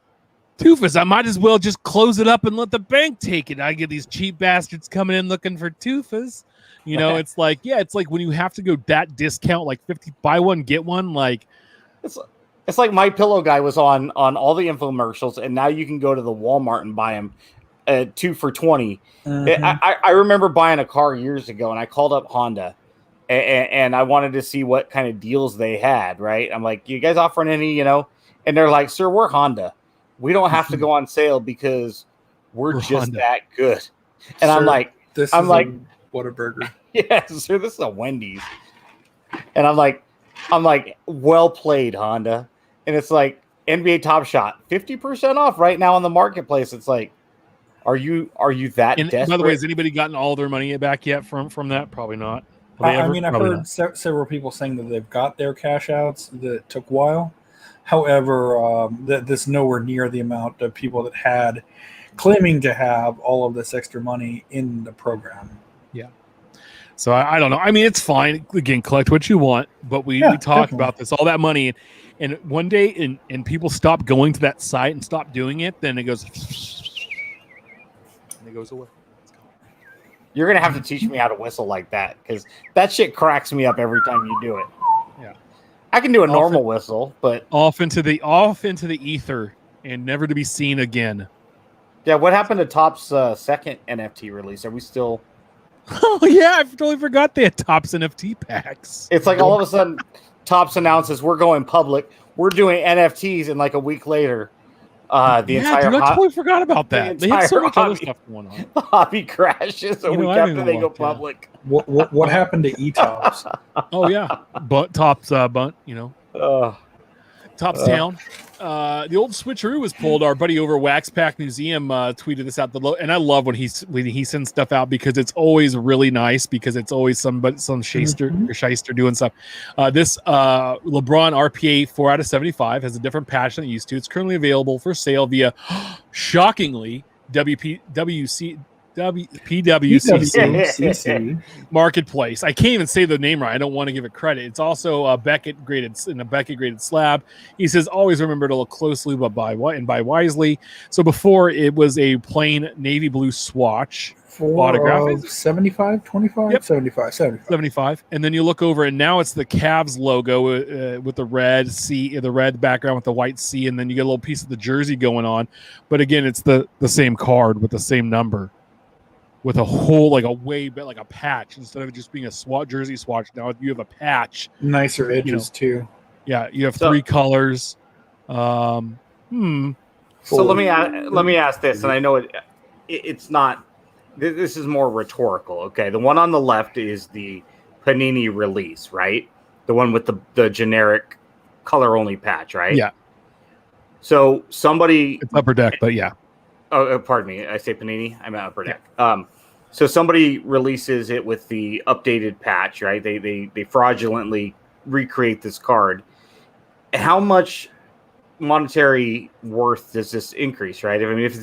I might as well just close it up and let the bank take it. I get these cheap bastards coming in looking for Toofus. You know, it's like when you have to go that discount, like 50, buy one, get one. Like it's like My Pillow guy was on all the infomercials, and now you can go to the Walmart and buy them 2 for $20. Mm-hmm. I remember buying a car years ago, and I called up Honda, and I wanted to see what kind of deals they had. Right? I'm like, you guys offering any? You know, and they're like, sir, we're Honda. We don't have to go on sale because we're just Honda. That good. And sir, I'm like, Whataburger. Yeah, sir, this is a Wendy's. And I'm like, well played, Honda. And it's like NBA Top Shot, 50% off right now on the marketplace. It's like, are you that desperate? By the way, has anybody gotten all their money back yet from that? Probably not. I mean, I've heard several people saying that they've got their cash outs that took a while. However, that's nowhere near the amount of people that had claiming to have all of this extra money in the program. So I don't know. I mean, it's fine. Again, collect what you want, but we talked definitely. about this, all that money, and one day, and people stop going to that site and stop doing it, then it goes, and it goes away. You're gonna have to teach me how to whistle like that, because that shit cracks me up every time you do it. Yeah, I can do a normal whistle, but off into the ether and never to be seen again. yeah, what happened to Top's second NFT release? Are we still? Oh yeah, I totally forgot they had Topps NFT packs. It's like all of a sudden, Topps announces we're going public. We're doing NFTs, and like a week later, the entire dude, I totally forgot about that. the They had so entire much other hobby- stuff going on. hobby crashes a You know, week I didn't after they even go look, yeah. public. What happened to E-Tops? Oh yeah, but Topps bunt, you know. Topps Town. The old switcheroo was pulled. Our buddy over Wax Pack Museum tweeted this out. And I love when he sends stuff out, because it's always really nice, because it's always some shyster doing stuff. This LeBron RPA 4 out of 75 has a different patch than it used to. It's currently available for sale via, shockingly, PWCC Marketplace. I can't even say the name right. I don't want to give it credit. It's also a Beckett graded slab. He says, always remember to look closely, but buy wisely. So before, it was a plain navy blue swatch. Autograph. 75, 25, Yep. 75. And then you look over, and now it's the Cavs logo with the red C, the red background with the white C, and then you get a little piece of the jersey going on. But again, it's the same card with the same number, with a whole, like a patch, instead of it just being a jersey swatch. Now you have a patch. Nicer edges too. Yeah, you have 3 colors. So let me ask this, and I know it's not. This is more rhetorical. Okay, the one on the left is the Panini release, right? The one with the generic color only patch, right? Yeah. So somebody, It's Upper Deck, but yeah. oh, pardon me, I say Panini. I'm at Upper Deck. So somebody releases it with the updated patch, right? They fraudulently recreate this card. How much monetary worth does this increase, right? I mean, if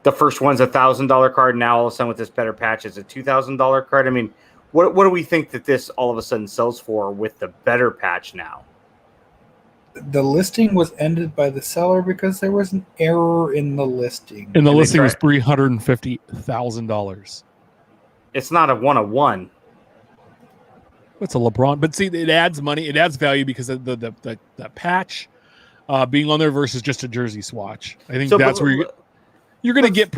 the first one's $1,000 card, now all of a sudden with this better patch, it's a $2,000 card. I mean, what do we think that this all of a sudden sells for with the better patch now? The listing was ended by the seller because there was an error in the listing. And the listing was $350,000. It's not a 1-of-1. It's a LeBron, but see, it adds money, it adds value because of the patch being on there versus just a jersey swatch. I think that's where you're going to get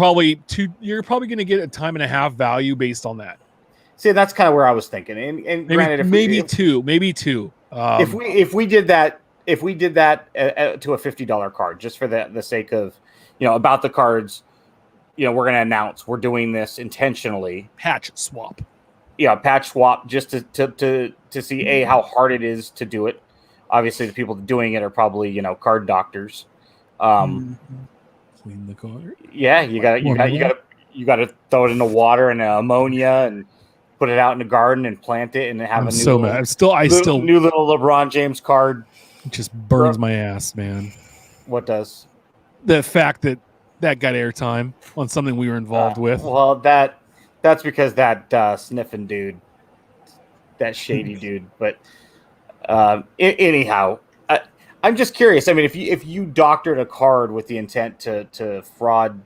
you're probably going to get a time and a half value based on that. See, that's kind of where I was thinking. And Maybe, granted, maybe two. If we did that to a $50 card, just for the sake of, about the cards, we're going to announce we're doing this intentionally. Patch swap. Yeah, patch swap, just to see how hard it is to do it. Obviously, the people doing it are probably card doctors. Clean the card. Yeah, you got to throw it in the water and ammonia and put it out in the garden and plant it and have I'm so mad. New little LeBron James card. It just burns my ass, man. What does? The fact that got airtime on something we were involved with. Well, that's because that sniffing dude, that shady dude. But anyhow, I'm just curious. I mean, if you doctored a card with the intent to fraud,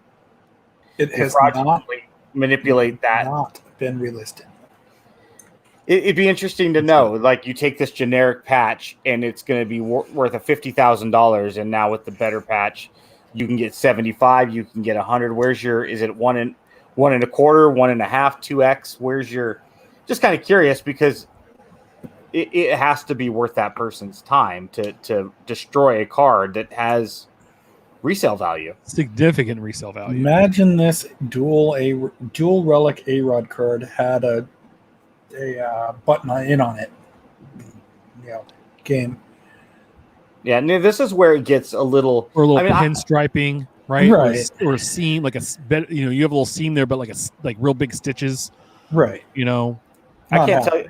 it has manipulate that, not been relisted. It'd be interesting to know. Like, you take this generic patch, and it's going to be worth $50,000, and now with the better patch, you can get 75, you can get 100. Where's your? Is it 1 1.25, 1.5, 2x? Where's your? Just kind of curious, because it has to be worth that person's time to destroy a card that has resale value. Significant resale value. Imagine this dual relic A-Rod card had a button in on it. Game. Yeah, and this is where it gets a little pinstriping, right? Right. Or a seam, like you have a little seam there, but like real big stitches. Right. I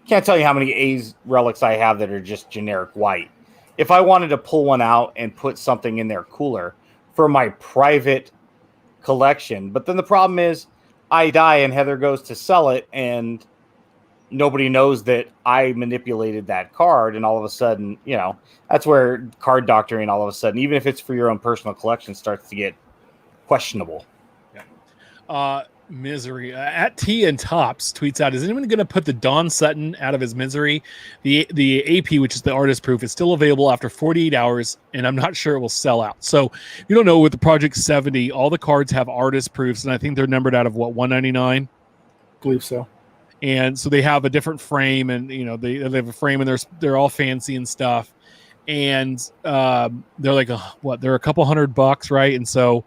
can't tell you how many A's relics I have that are just generic white, if I wanted to pull one out and put something in their cooler for my private collection. But then the problem is I die and Heather goes to sell it and nobody knows that I manipulated that card. And all of a sudden, that's where card doctoring all of a sudden, even if it's for your own personal collection, starts to get questionable. Misery at T and Tops tweets out, is anyone going to put the Don Sutton out of his misery? The AP, which is the artist proof, is still available after 48 hours, and I'm not sure it will sell out. So you don't know, with the Project 70, all the cards have artist proofs, and I think they're numbered out of what, 199? I believe so. And so they have a different frame, and they have a frame, and they're all fancy and stuff, and they're like they're a couple $100, right? And so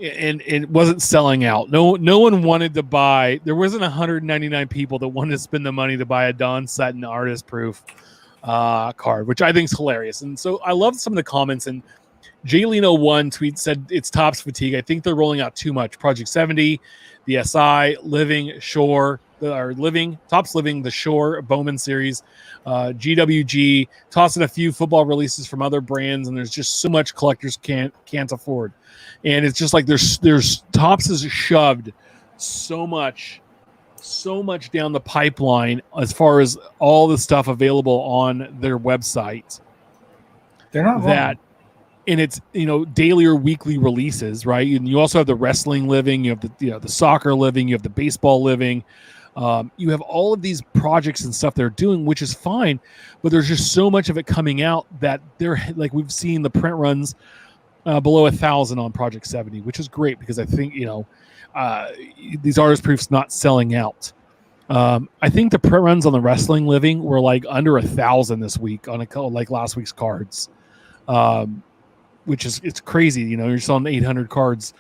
and it wasn't selling out. No one wanted to buy. There wasn't 199 people that wanted to spend the money to buy a Don Sutton artist proof card, which I think is hilarious. And so I loved some of the comments. And Jaylino1 tweet said it's Topps fatigue. I think they're rolling out too much. Project 70, the SI, Living, Shore, Topps Living, the Shore Bowman series, GWG, tossing a few football releases from other brands, and there's just so much collectors can't afford. And it's just like there's Topps has shoved so much down the pipeline as far as all the stuff available on their website. They're not that. Wrong. And it's daily or weekly releases, right? And you also have the wrestling living, you have the soccer living, you have the baseball living. You have all of these projects and stuff they're doing, which is fine, but there's just so much of it coming out that they're like, we've seen the print runs below 1,000 on Project 70, which is great because I think these artist proofs not selling out. I think the print runs on the wrestling living were like under 1,000 this week on like last week's cards, which is it's crazy. You're selling 800 cards,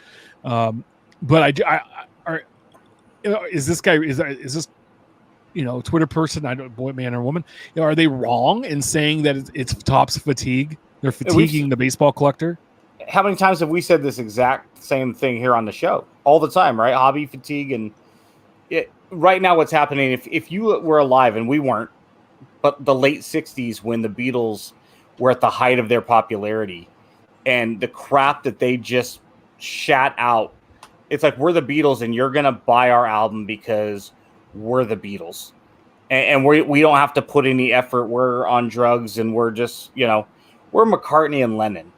but is this guy is this Twitter person? I don't, boy, man, or woman. Are they wrong in saying that it's Topps fatigue? They're fatiguing the baseball collector. How many times have we said this exact same thing here on the show? All the time, right? Hobby fatigue. And right now what's happening, if you were alive, and we weren't, but the late 60s when the Beatles were at the height of their popularity and the crap that they just shat out, it's like, we're the Beatles and you're going to buy our album because we're the Beatles. And we don't have to put any effort. We're on drugs and we're just, we're McCartney and Lennon.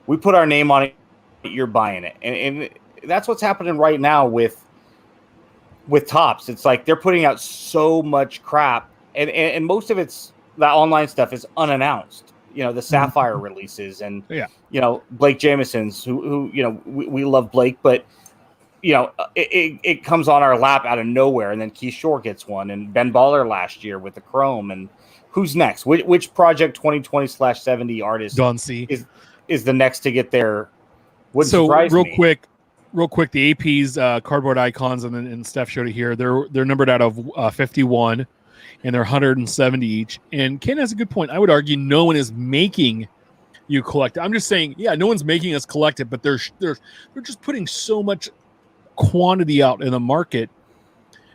We put our name on it, you're buying it. And that's what's happening right now with Topps. It's like they're putting out so much crap. And most of it's, that online stuff is unannounced. The Sapphire releases and, Blake Jameson's, who we love Blake, but, it comes on our lap out of nowhere. And then Keith Shore gets one, and Ben Baller last year with the Chrome. And who's next? Which Project 2020/70 artist Don C is the next to get there? Would so surprise real me. quick, the AP's cardboard icons, and Steph showed it here. They're numbered out of 51, and they're 170 each. And Ken has a good point. I would argue no one is making you collect it. I'm just saying, no one's making us collect it, but they're just putting so much quantity out in the market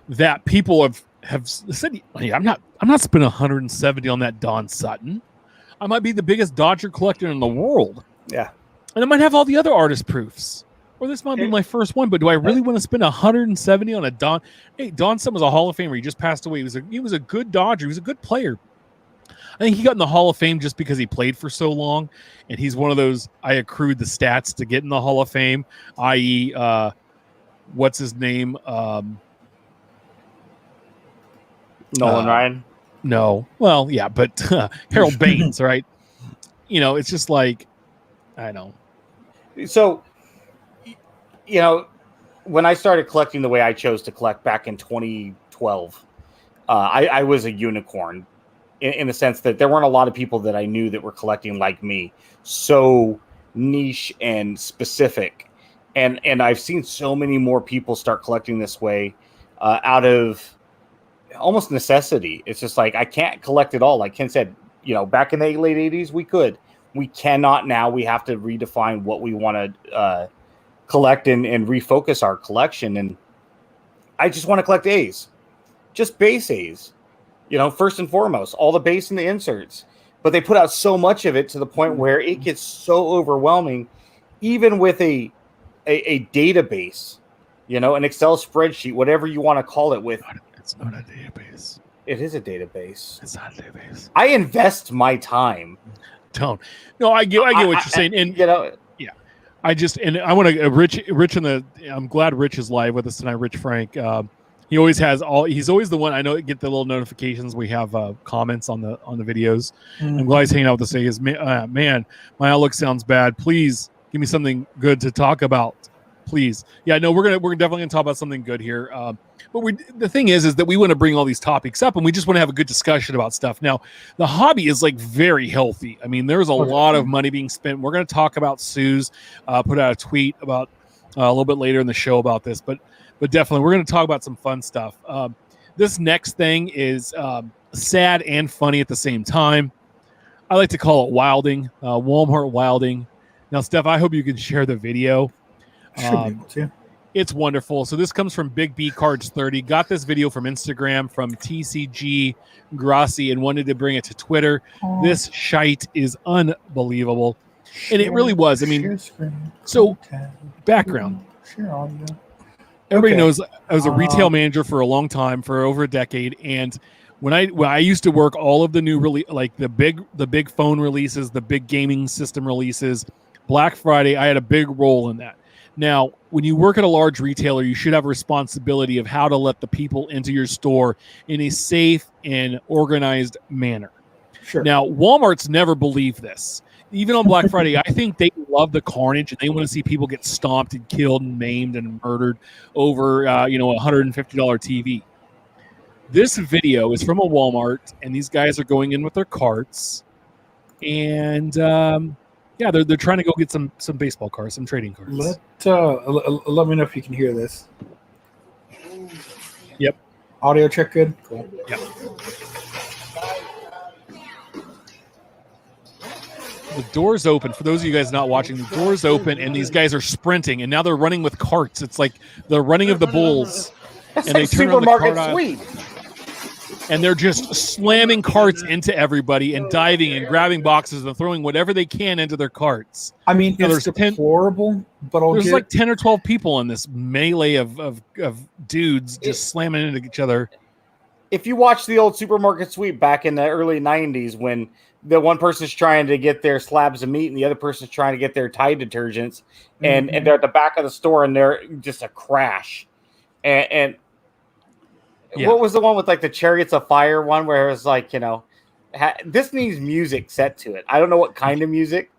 that people have said, hey, I'm not spending 170 on that Don Sutton. I might be the biggest Dodger collector in the world. Yeah. And I might have all the other artist proofs. Or this might be my first one, but do I really want to spend 170 on a Don? Hey, Don Sutton was a Hall of Famer. He just passed away. He was a good Dodger. He was a good player. I think he got in the Hall of Fame just because he played for so long. And he's one of those, I accrued the stats to get in the Hall of Fame, i.e., what's his name? Nolan Ryan? No. Well, yeah, but Harold Baines, right? It's just like, I know. So, when I started collecting the way I chose to collect back in 2012, I was a unicorn in the sense that there weren't a lot of people that I knew that were collecting like me. So niche and specific. And I've seen so many more people start collecting this way out of almost necessity. It's just like, I can't collect it all. Like Ken said, back in the late 80s, we could. We cannot now. We have to redefine what we want to collect and refocus our collection. And I just want to collect A's. Just base A's. First and foremost, all the base and the inserts. but they put out so much of it to the point where it gets so overwhelming, even with a database, an Excel spreadsheet, whatever you want to call it. It's not a database. It is a database. It's not a database. I invest my time. Don't. No, I get what you're saying, and I want to Rich I'm glad Rich is live with us tonight. Rich Frank. He always has he's always the one I know get the little notifications. We have comments on the videos. Mm-hmm. I'm glad he's hanging out with us today. Man, my outlook sounds bad. Please give me something good to talk about. Please. Yeah, no, we're definitely gonna talk about something good here. But the thing is that we want to bring all these topics up, and we just want to have a good discussion about stuff. Now, the hobby is like very healthy. I mean, there's a lot of money being spent. We're going to talk about Sue's put out a tweet about a little bit later in the show about this, but definitely we're going to talk about some fun stuff. This next thing is sad and funny at the same time. I like to call it wilding, Walmart wilding. Now, Steph, I hope you can share the video. Should be able to. It's wonderful. So this comes from Big B Cards 30. Got this video from Instagram from TCG Grassi and wanted to bring it to Twitter. Aww. This shite is unbelievable. And it really was. I mean, so background. Share audio. Everybody knows I was a retail manager for a long time, for over a decade. And when I used to work all of the new like the big phone releases, the big gaming system releases, Black Friday, I had a big role in that. Now, when you work at a large retailer, you should have a responsibility of how to let the people into your store in a safe and organized manner. Sure. Now, Walmart's never believed this. Even on Black Friday, I think they love the carnage and they want to see people get stomped and killed and maimed and murdered over, a $150 TV. This video is from a Walmart, and these guys are going in with their carts, and they're trying to go get some baseball cards, some trading cards. Let me know if you can hear this. Yep. Audio check good? Cool. Yep. The door's open. For those of you guys not watching, the door's open, and these guys are sprinting, and now they're running with carts. It's like the running of the bulls. That's and they like turn on the Supermarket cart Sweep. and they're just slamming carts into everybody and diving and grabbing boxes and throwing whatever they can into their carts. I mean, it's there's deplorable, but there's like 10 or 12 people in this melee of dudes just slamming into each other. If you watch the old Supermarket Sweep back in the early 90s when the one person's trying to get their slabs of meat and the other person's trying to get their Tide detergents, and they're at the back of the store and they're just a crash. And yeah. What was the one with like the Chariots of Fire one where it was like, this needs music set to it. I don't know what kind of music.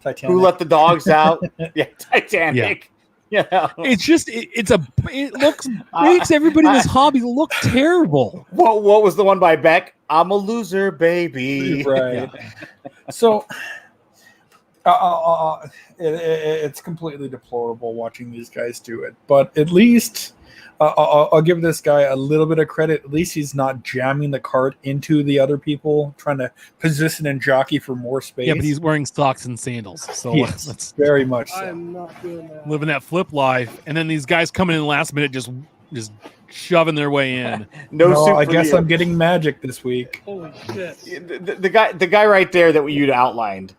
Titanic. Who Let the Dogs Out? Yeah, Titanic. Yeah. It's just it looks makes everybody in this hobby look terrible. What was the one by Beck? I'm a loser, baby. Right. Yeah. So it's completely deplorable watching these guys do it, but at least I'll give this guy a little bit of credit. At least he's not jamming the cart into the other people, trying to position and jockey for more space. Yeah, but he's wearing socks and sandals, so yes, that's very much so. I'm not doing that. living that flip life. And then these guys coming in last minute, just shoving their way in. No, soup I for guess you. I'm getting magic this week. Holy shit. The guy right there that you'd outlined,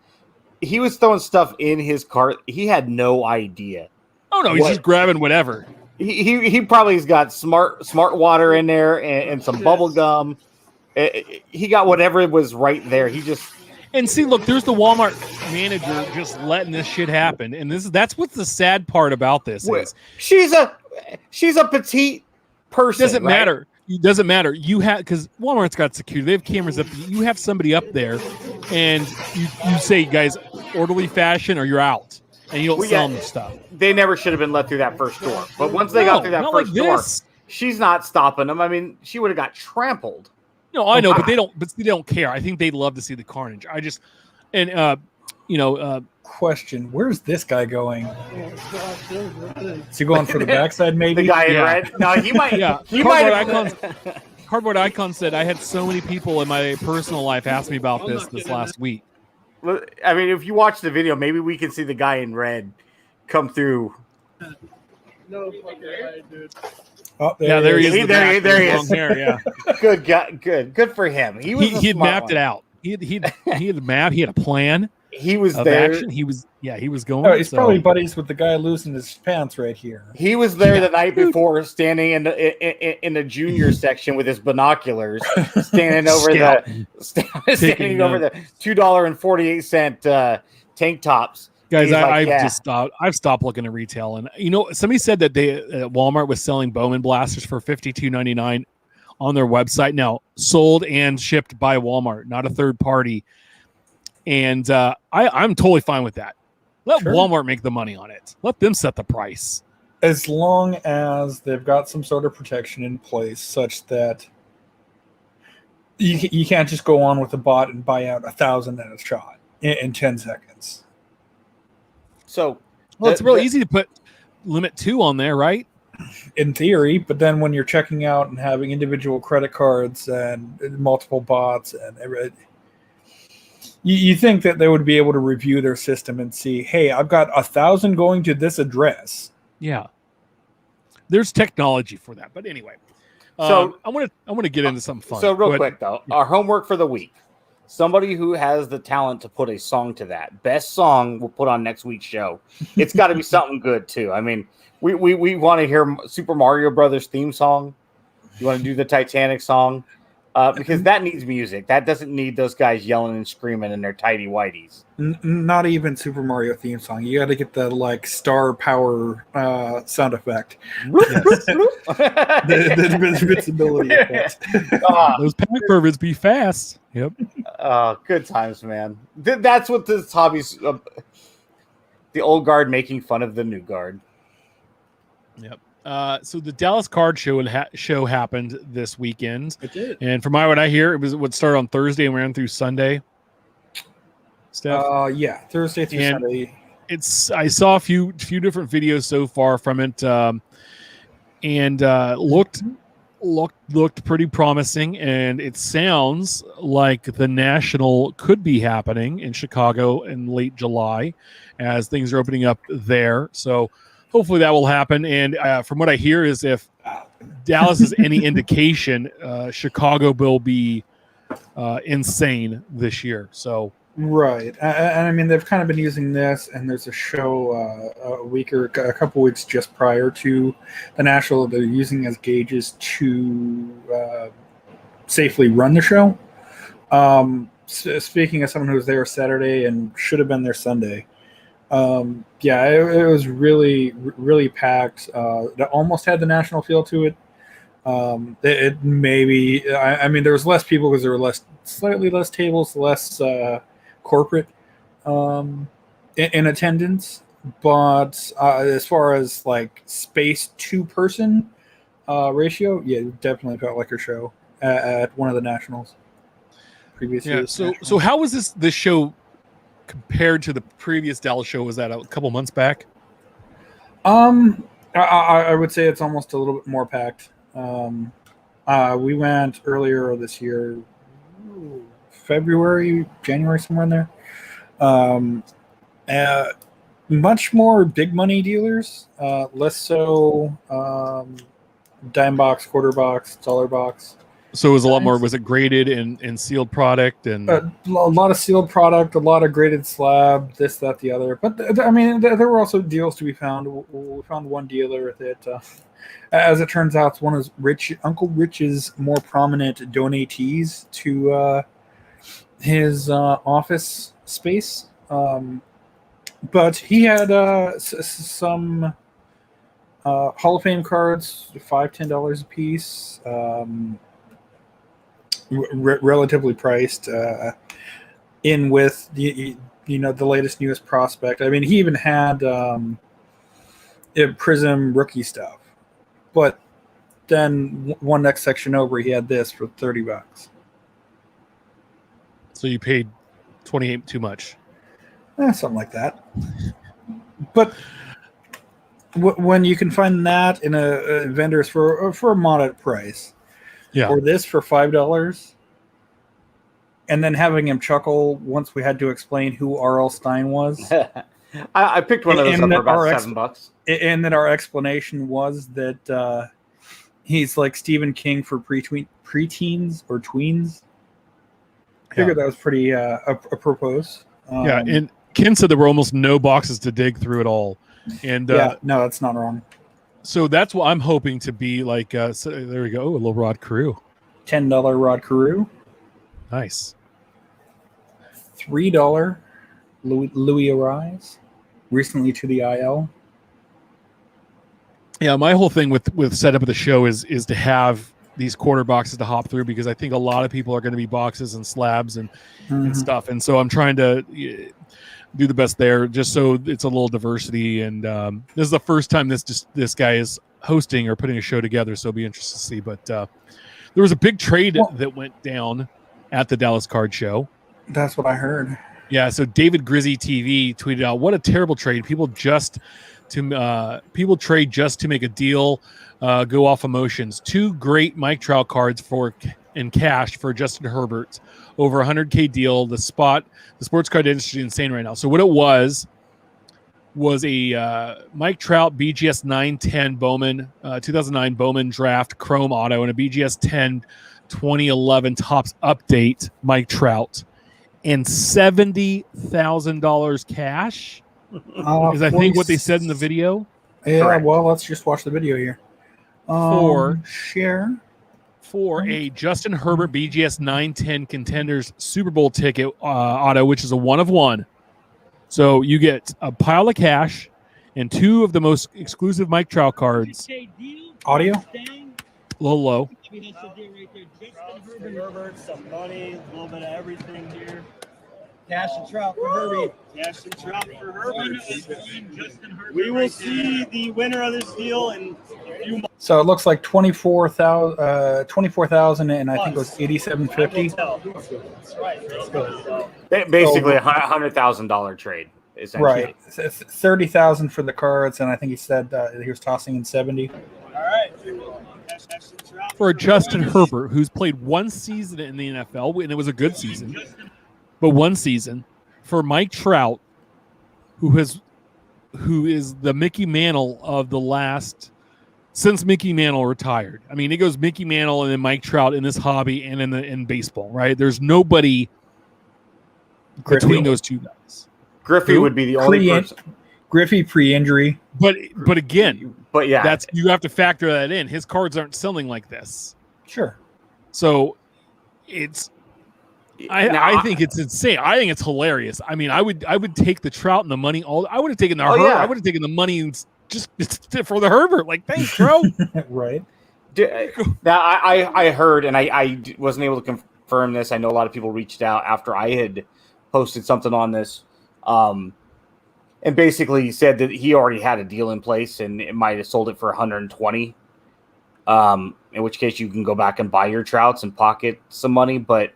he was throwing stuff in his cart. He had no idea. Oh no, he's just grabbing whatever. He probably has got smart water in there and some bubble gum. He got whatever was right there. He just And see, look, there's the Walmart manager just letting this shit happen. And that's what's the sad part about this is she's a petite person. doesn't matter. It doesn't matter. You have because Walmart's got security. They have cameras up. You have somebody up there, and you say, guys, orderly fashion, or you're out, and you don't sell them the stuff. They never should have been let through that first door. But once they got through that first door, she's not stopping them. I mean, she would have got trampled. No, I know, but they don't. But they don't care. I think they'd love to see the carnage. Question: where's this guy going? Is he going for the backside? Maybe The guy in Yeah. red. No, he might. Yeah, He might. Cardboard Icon said I had so many people in my personal life ask me about this last week. I mean, if you watch the video, maybe we can see the guy in red come through. No fucking way, dude. Oh, There he is. There he is. Long hair, yeah. Good guy. Good for him. He had mapped it out. He had a map. He had a plan He was of there. action. He was going. Oh, he's so- probably buddies with the guy losing his pants right here. He was there the night before, standing in the junior section with his binoculars, standing over Scouting. standing over the $2.48 tank tops. Guys, He's like, I've yeah. just stopped. I've stopped looking at retail, and somebody said that Walmart was selling Bowman blasters for $52.99 on their website now, sold and shipped by Walmart, not a third party. And I'm totally fine with that. Let Sure. Walmart make the money on it. Let them set the price. As long as they've got some sort of protection in place such that you can't just go on with a bot and buy out 1,000 at a shot in 10 seconds. So, Well, it's real easy to put limit 2 on there, right? In theory, but then when you're checking out and having individual credit cards and multiple bots and you think that they would be able to review their system and see, hey, I've got 1,000 going to this address. Yeah. There's technology for that. But anyway, So- I want to get into something fun. So Go real ahead. quick though, our homework for the week. Somebody who has the talent to put a song to that. Best song we'll put on next week's show. It's got to be something good too. I mean, we want to hear Super Mario Brothers theme song. You want to do the Titanic song? Because that needs music. That doesn't need those guys yelling and screaming in their tighty whities. Not even Super Mario theme song. You got to get the like star power sound effect. The invincibility effect. Those pack perverts be fast. Yep. Good times, man. That's what this hobby's. The old guard making fun of the new guard. Yep. So the Dallas Card Show show happened this weekend, It did. and from what I hear, it was what started on Thursday and ran through Sunday. Steph, Yeah, Thursday through And- Sunday. I saw a few different videos so far from it, and looked pretty promising. And it sounds like the National could be happening in Chicago in late July, as things are opening up there. So hopefully that will happen. And from what I hear is if Dallas is any indication, Chicago will be insane this year. So Right, and I mean they've kind of been using this, and there's a show a couple weeks just prior to the National they're using as gauges to safely run the show. Speaking of someone who was there Saturday and should have been there Sunday, yeah, it was really packed. It almost had the National feel to it. It maybe I mean there was less people because there were slightly less tables, less corporate in attendance, but as far as like space to person ratio, yeah, it definitely felt like a show at one of the Nationals previous yeah. years. So how was this show compared to the previous Dallas show? Was that a couple months back? I would say it's almost a little bit more packed. We went earlier this year, February, January, somewhere in there. Much more big money dealers, less so dime box, quarter box, dollar box. So it was a lot more. Nice. Was it graded and sealed product and? A lot of sealed product, a lot of graded slab, this, that, the other. But I mean, there were also deals to be found. We found one dealer that, as it turns out, it's one of Uncle Rich's more prominent donatees to his office space. But he had some Hall of Fame cards, $5-10 a piece. Relatively priced, in with the latest newest prospect. I mean, he even had Prism rookie stuff, but then one next section over, he had this for $30. So you paid 28 too much. Something like that. But when you can find that in a vendor's for a moderate price. Yeah. Or this for $5, and then having him chuckle once we had to explain who R.L. Stein was, I picked one of those And up for our about ex- $7. and then our explanation was that he's like Stephen King for preteens or tweens. Figured that was pretty apropos. Yeah, and Ken said there were almost no boxes to dig through at all. And yeah, no, that's not wrong. so that's what I'm hoping to be like. So there we go. Oh, a little Rod Carew. $10 Rod Carew. Nice. $3 Louis Arise. Recently to the IL. Yeah, my whole thing with setup of the show is to have these quarter boxes to hop through, because I think a lot of people are going to be boxes and slabs and stuff, and so I'm trying to do the best there, just so it's a little diversity. And this is the first time this guy is hosting or putting a show together, so it'll be interesting to see. But there was a big trade that went down at the Dallas Card Show. That's what I heard. Yeah, so David Grizzy TV tweeted out, "What a terrible trade! People trade just to make a deal, go off emotions. 2 great Mike Trout cards in cash for Justin Herbert, over $100K deal. The sports card industry is insane right now." So what it was a Mike Trout BGS 910 Bowman, 2009 Bowman draft chrome auto, and a BGS 10 2011 Topps update Mike Trout, and $70,000 cash. Is I think what they said in the video. Yeah, Correct. well, let's just watch the video here. For a Justin Herbert BGS 910 Contenders Super Bowl ticket auto, which is a 1 of 1. So you get a pile of cash and 2 of the most exclusive Mike Trout cards. Audio. A little low. Herbert, some money, a little bit of everything here. Cash and Trout for Herbie. Cash and Trout for Herbert. We will see the winner of this deal in a few months. So it looks like 24,000, and I think it was 8,750. That's right. Basically, a $100,000 trade. Essentially. Right, 30,000 for the cards, and I think he said he was tossing in 70. All right. For Justin Herbert, who's played 1 season in the NFL, and it was a good season, but 1 season. For Mike Trout, who is the Mickey Mantle of the last, since Mickey Mantle retired. I mean, it goes Mickey Mantle and then Mike Trout in this hobby and in baseball, right? There's nobody between those two guys. Griffey would be the only person. Griffey pre-injury. But again, But yeah, that's, you have to factor that in. His cards aren't selling like this. Sure. So it's I think it's insane. I think it's hilarious. I mean, I would take the Trout and the money. I would have taken the Herbert. yeah. I would have taken the money just for the Herbert. Like, thanks, bro. Right. Now I heard, and I wasn't able to confirm this. I know a lot of people reached out after I had posted something on this, and basically said that he already had a deal in place, and it might have sold it for 120. In which case you can go back and buy your Trouts and pocket some money, but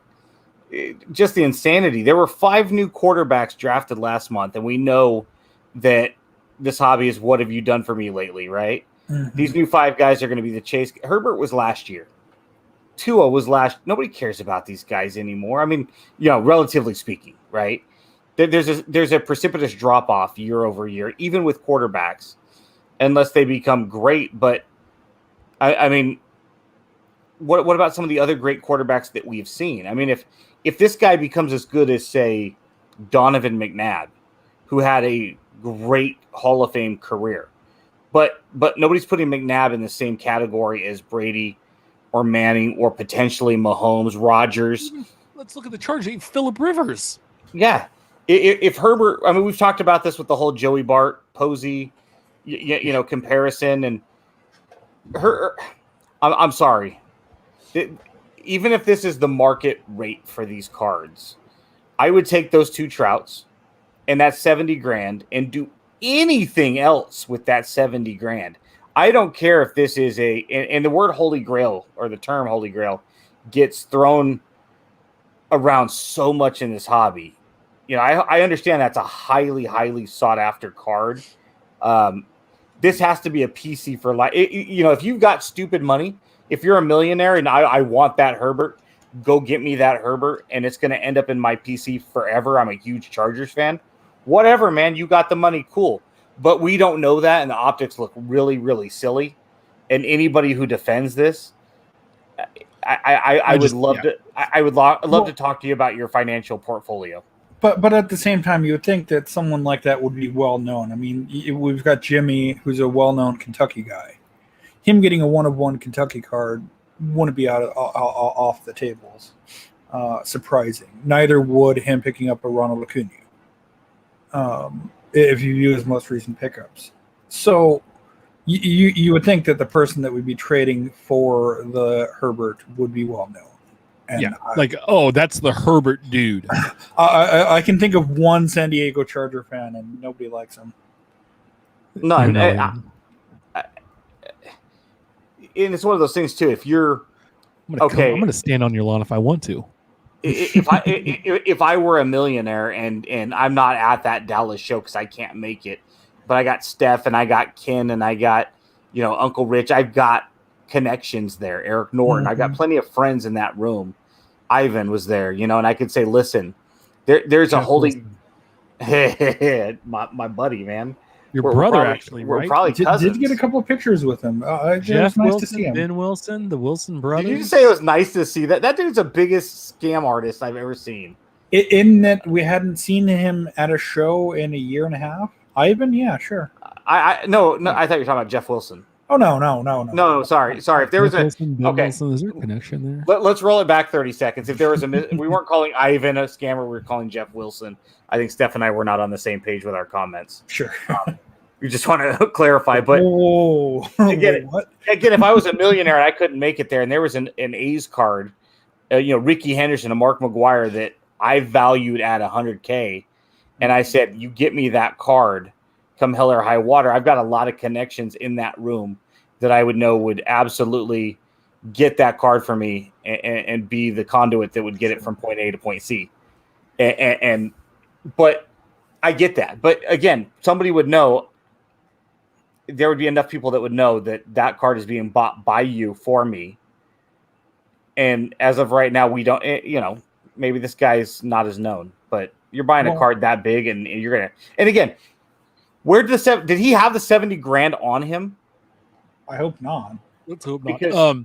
just the insanity. There were 5 new quarterbacks drafted last month, and we know that this hobby is what have you done for me lately, right? Mm-hmm. These new 5 guys are going to be the chase. Herbert was last year. Tua was last. Nobody cares about these guys anymore. I mean, relatively speaking, right? There's a precipitous drop off year over year, even with quarterbacks, unless they become great. But I mean, what about some of the other great quarterbacks that we've seen? I mean, if this guy becomes as good as, say, Donovan McNabb, who had a great Hall of Fame career, but nobody's putting McNabb in the same category as Brady or Manning or potentially Mahomes, Rodgers. Let's look at the Chargers. Phillip Rivers. Yeah. If Herbert, I mean, we've talked about this with the whole Joey Bart, Posey, comparison, and I'm sorry. Even if this is the market rate for these cards, I would take those 2 Trouts and that $70,000 and do anything else with that $70,000. I don't care if this is and the word Holy Grail or the term Holy Grail gets thrown around so much in this hobby. I understand that's a highly, highly sought after card. This has to be a PC for life. If you've got stupid money, if you're a millionaire and I want that Herbert, go get me that Herbert, and it's going to end up in my PC forever. I'm a huge Chargers fan. Whatever, man, you got the money, cool. But we don't know that, and the optics look really, really silly. And anybody who defends this, I would love yeah. to. I would love to talk to you about your financial portfolio. But at the same time, you would think that someone like that would be well known. I mean, we've got Jimmy, who's a well known Kentucky guy. Him getting a 1-of-1 Kentucky card wouldn't be off the tables. Surprising. Neither would him picking up a Ronald Acuna. If you view his most recent pickups. So you would think that the person that would be trading for the Herbert would be well known. And yeah, that's the Herbert dude. I can think of one San Diego Charger fan, and nobody likes him. No, and it's one of those things too. If you're I'm going to stand on your lawn if I want to. If I were a millionaire and I'm not at that Dallas show because I can't make it, but I got Steph and I got Ken and I got Uncle Rich, I've got connections there. Eric Norton, I've got plenty of friends in that room. Ivan was there, and I could say, listen, there's a holding. my buddy, man. Your brother, actually, right? We're probably cousins. Did get a couple of pictures with him. Jeff nice Wilson, to see him. Ben Wilson, the Wilson brothers. Did you just say it was nice to see that? That dude's the biggest scam artist I've ever seen. In that we hadn't seen him at a show in a year and a half. Ivan, yeah, sure. No, I thought you were talking about Jeff Wilson. Oh no. No, sorry. If there was Wilson, Wilson, is there a connection there? Let's roll it back 30 seconds. If there was we weren't calling Ivan a scammer, we were calling Jeff Wilson. I think Steph and I were not on the same page with our comments. Sure. We just want to clarify, but again, if I was a millionaire and I couldn't make it there, and there was an A's card, Ricky Henderson and Mark McGwire that I valued at $100K, and I said, "You get me that card, come hell or high water." I've got a lot of connections in that room that I would know would absolutely get that card for me and be the conduit that would get it from point A to point C. But I get that. But again, somebody would know. There would be enough people that would know that card is being bought by you for me. And as of right now, we don't, maybe this guy's not as known, but you're buying a card that big and you're going to, and again, did he have the 70 grand on him? I hope not. Let's hope not. Because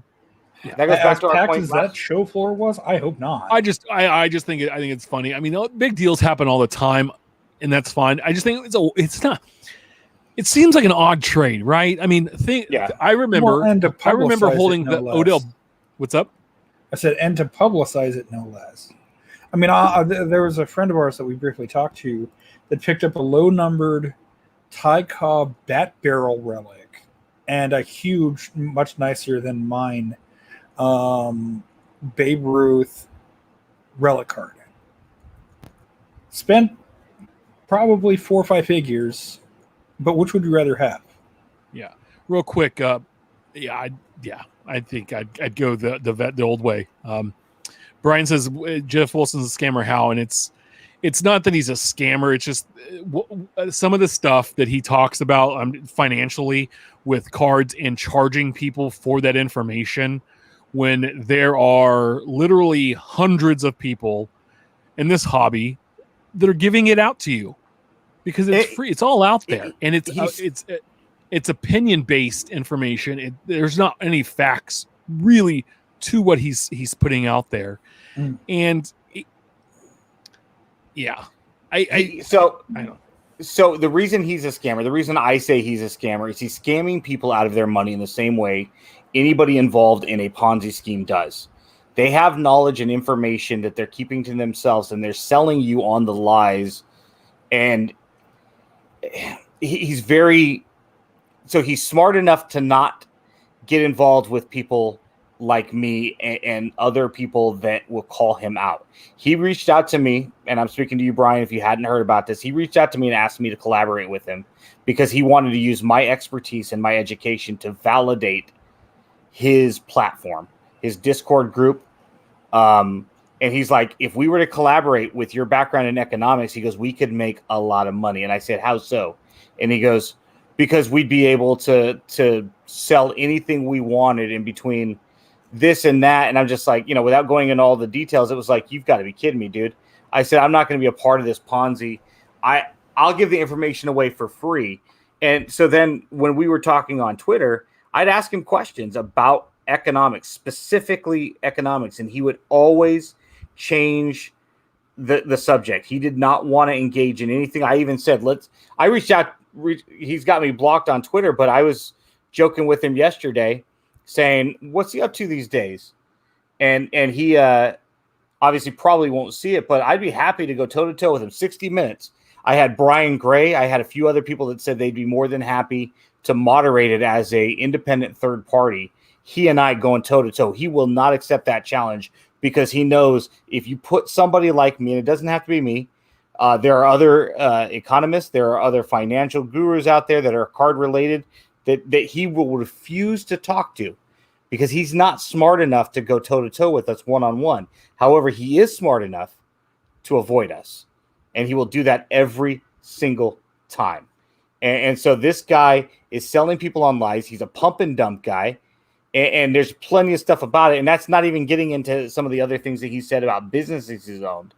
that goes back to our packed point. as that show floor was, I hope not. I just think it's funny. I mean, big deals happen all the time, and that's fine. I just think it's not. It seems like an odd trade, right? I mean, I remember holding the Odell. What's up? I said, and to publicize it, no less. I mean, there was a friend of ours that we briefly talked to that picked up a low-numbered Ty Cobb bat barrel relic and a huge, much nicer than mine, Babe Ruth relic card. Spent probably 4 or 5 figures. But which would you rather have? Yeah, real quick. I think I'd go the old way. Brian says Jeff Wilson's a scammer. How? And it's not that he's a scammer. It's just some of the stuff that he talks about financially with cards and charging people for that information when there are literally hundreds of people in this hobby that are giving it out to you. Because it's free, it's all out there, and it's opinion based information. There's not any facts really to what he's putting out there, and So the reason he's a scammer, the reason I say he's a scammer, is he's scamming people out of their money in the same way anybody involved in a Ponzi scheme does. They have knowledge and information that they're keeping to themselves, and they're selling you on the lies, and he's smart enough to not get involved with people like me and other people that will call him out. He reached out to me, and I'm speaking to you, Brian, if you hadn't heard about this. He reached out to me and asked me to collaborate with him because he wanted to use my expertise and my education to validate his platform, his Discord group. And he's like, if we were to collaborate with your background in economics, he goes, we could make a lot of money. And I said, how so? And he goes, because we'd be able to sell anything we wanted in between this and that. And I'm just like, without going into all the details, it was like, you've got to be kidding me, dude. I said, I'm not going to be a part of this Ponzi. I'll give the information away for free. And so then when we were talking on Twitter, I'd ask him questions about economics, specifically economics, and he would always change the subject. He did not want to engage in anything. I even said, I reached out. He's got me blocked on Twitter, but I was joking with him yesterday saying, what's he up to these days? And he obviously probably won't see it, but I'd be happy to go toe-to-toe with him. 60 minutes. I had Brian Gray. I had a few other people that said they'd be more than happy to moderate it as a independent third party. He and I going toe-to-toe. He will not accept that challenge because he knows if you put somebody like me, and it doesn't have to be me, there are other economists, there are other financial gurus out there that are card-related that he will refuse to talk to because he's not smart enough to go toe-to-toe with us one-on-one. However, he is smart enough to avoid us, and he will do that every single time. And so this guy is selling people on lies. He's a pump and dump guy, and there's plenty of stuff about it, and that's not even getting into some of the other things that he said about businesses he's owned,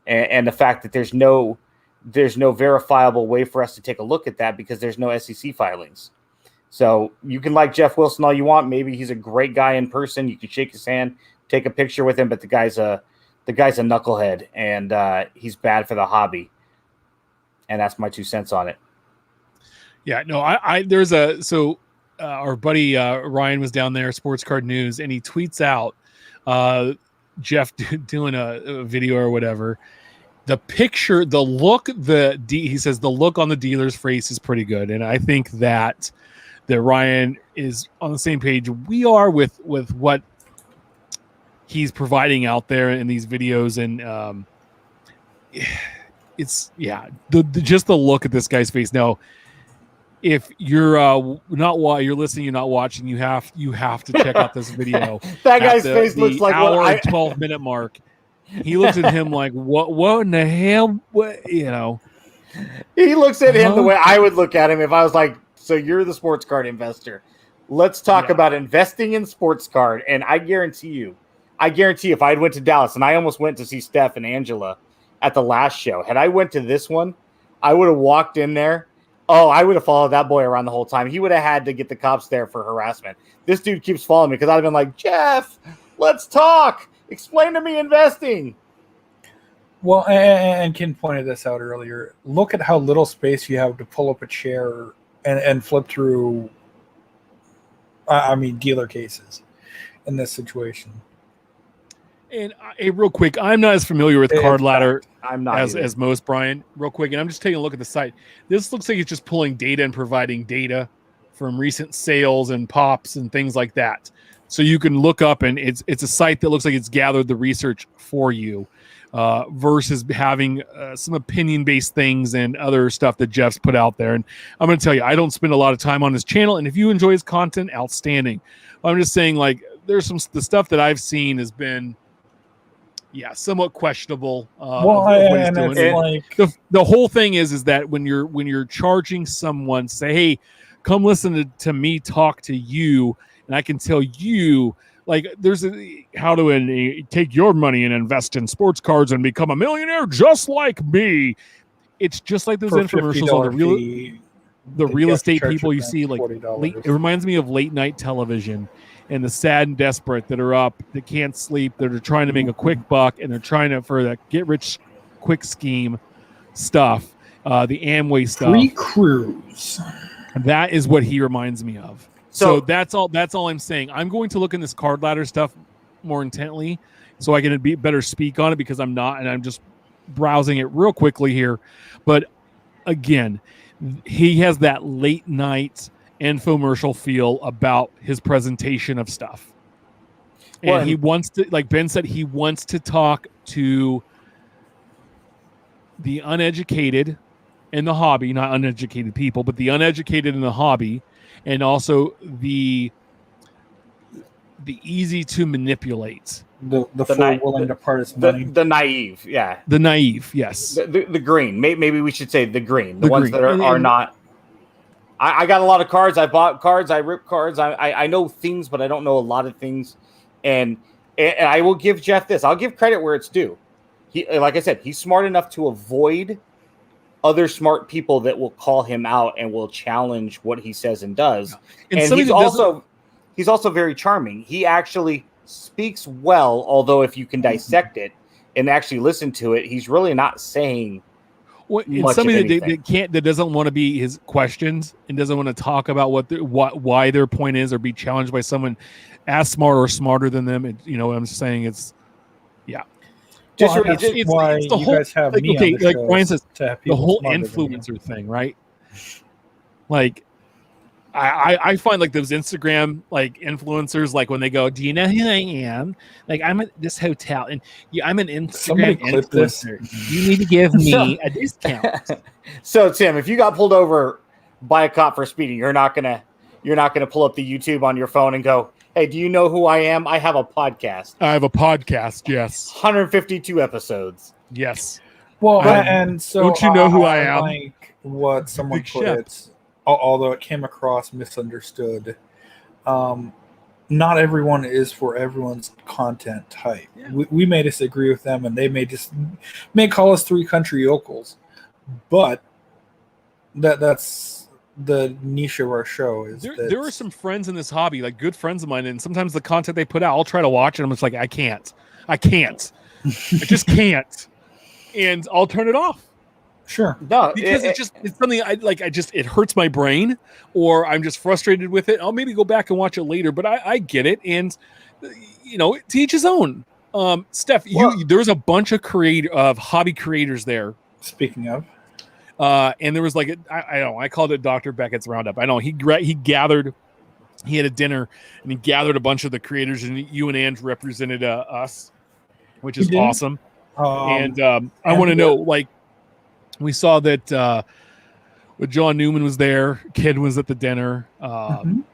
and the fact that there's no verifiable way for us to take a look at that because there's no SEC filings. So you can like Jeff Wilson all you want. Maybe he's a great guy in person. You can shake his hand, take a picture with him, but the guy's a knucklehead, and he's bad for the hobby. And that's my 2 cents on it. Yeah, no, our buddy Ryan was down there, Sports Card News, and he tweets out Jeff doing a video or whatever. The picture, the look, he says the look on the dealer's face is pretty good, and I think that Ryan is on the same page we are with what he's providing out there in these videos, and it's just the look at this guy's face. Now, if you're you're listening, you're not watching, you have to check out this video. That guy's face looks like hour and 12-minute mark. He looks at him like, what in the hell? What, you know? He looks at him the way I would look at him if I was like, so you're the sports card investor. Let's talk about investing in sports card. And I guarantee you, if I went to Dallas, and I almost went to see Steph and Angela at the last show. Had I went to this one, I would have walked in there. Oh, I would have followed that boy around the whole time. He would have had to get the cops there for harassment. This dude keeps following me because I'd have been like, Jeff, let's talk. Explain to me investing. Well, and Ken pointed this out earlier. Look at how little space you have to pull up a chair and flip through, dealer cases in this situation. And real quick, I'm not as familiar with Card Ladder I'm not as most, Brian. Real quick, and I'm just taking a look at the site. This looks like it's just pulling data and providing data from recent sales and pops and things like that. So you can look up, and it's a site that looks like it's gathered the research for you, versus having some opinion-based things and other stuff that Jeff's put out there. And I'm going to tell you, I don't spend a lot of time on his channel, and if you enjoy his content, outstanding. I'm just saying, like, there's the stuff that I've seen has been, somewhat questionable. The whole thing is that when you're charging someone, say, hey, come listen to me talk to you, and I can tell you, like, there's how to take your money and invest in sports cards and become a millionaire just like me. It's just like those infomercials on the real estate people you see, like it reminds me of late night television and the sad and desperate that are up, that can't sleep, that are trying to make a quick buck, and they're trying to, for that get rich quick scheme stuff, the Amway stuff. Free cruise. That is what he reminds me of. So that's all I'm saying. I'm going to look in this Card Ladder stuff more intently so I can better speak on it, because I'm not, and I'm just browsing it real quickly here. But again, he has that late night infomercial feel about his presentation of stuff. And he wants to, like Ben said, he wants to talk to the uneducated in the hobby, not uneducated people, but the uneducated in the hobby, and also the easy to manipulate. The fool willing to part his money. The naive, yeah. The naive, yes. The green. Maybe we should say the green. The ones that are not. I got a lot of cards. I bought cards. I rip cards. I know things, but I don't know a lot of things. And I will give Jeff this. I'll give credit where it's due. He, like I said, he's smart enough to avoid other smart people that will call him out and will challenge what he says and does. And he's also very charming. He actually speaks well, although if you can dissect it and actually listen to it, he's really not saying What, and much somebody of anything. that doesn't want to be his questions and doesn't want to talk about why their point is or be challenged by someone as smart or smarter than them. I'm saying it's Just Well, that's it's why the you whole- guys have like, me okay, on the like show, Brian says, to have the people whole smarter than you. influencer thing, right? Like I find like those Instagram like influencers, like when they go, "Do you know who I am? Like I'm at this hotel, and I'm an Somebody Instagram clip this. influencer. You need to give me a discount." So Tim, if you got pulled over by a cop for speeding, you're not gonna pull up the YouTube on your phone and go, "Hey, do you know who I am? I have a podcast, I have a podcast. Yes, 152 episodes." yes. Well, Um, and so don't you know who I am? Like what someone Big put chef. it, although it came across misunderstood. Not everyone is for everyone's content type. Yeah. We may disagree with them, and they may call us three country yokels, but that's the niche of our show. Is There are some friends in this hobby, like good friends of mine, and sometimes the content they put out, I'll try to watch it, and I'm just like, I can't, I just can't, and I'll turn it off. sure. No, Because it's something it hurts my brain, or I'm just frustrated with it. I'll maybe go back and watch it later, but I get it, and to each his own. Steph, there's a bunch of hobby creators there, Speaking of, and there was like I called it Dr. Beckett's Roundup. I know he gathered, he had a dinner and he gathered a bunch of the creators, and you and Ange represented us, which is He did. awesome. And I and want to know, like, we saw that John Newman was there, Kid was at the dinner. Mhm.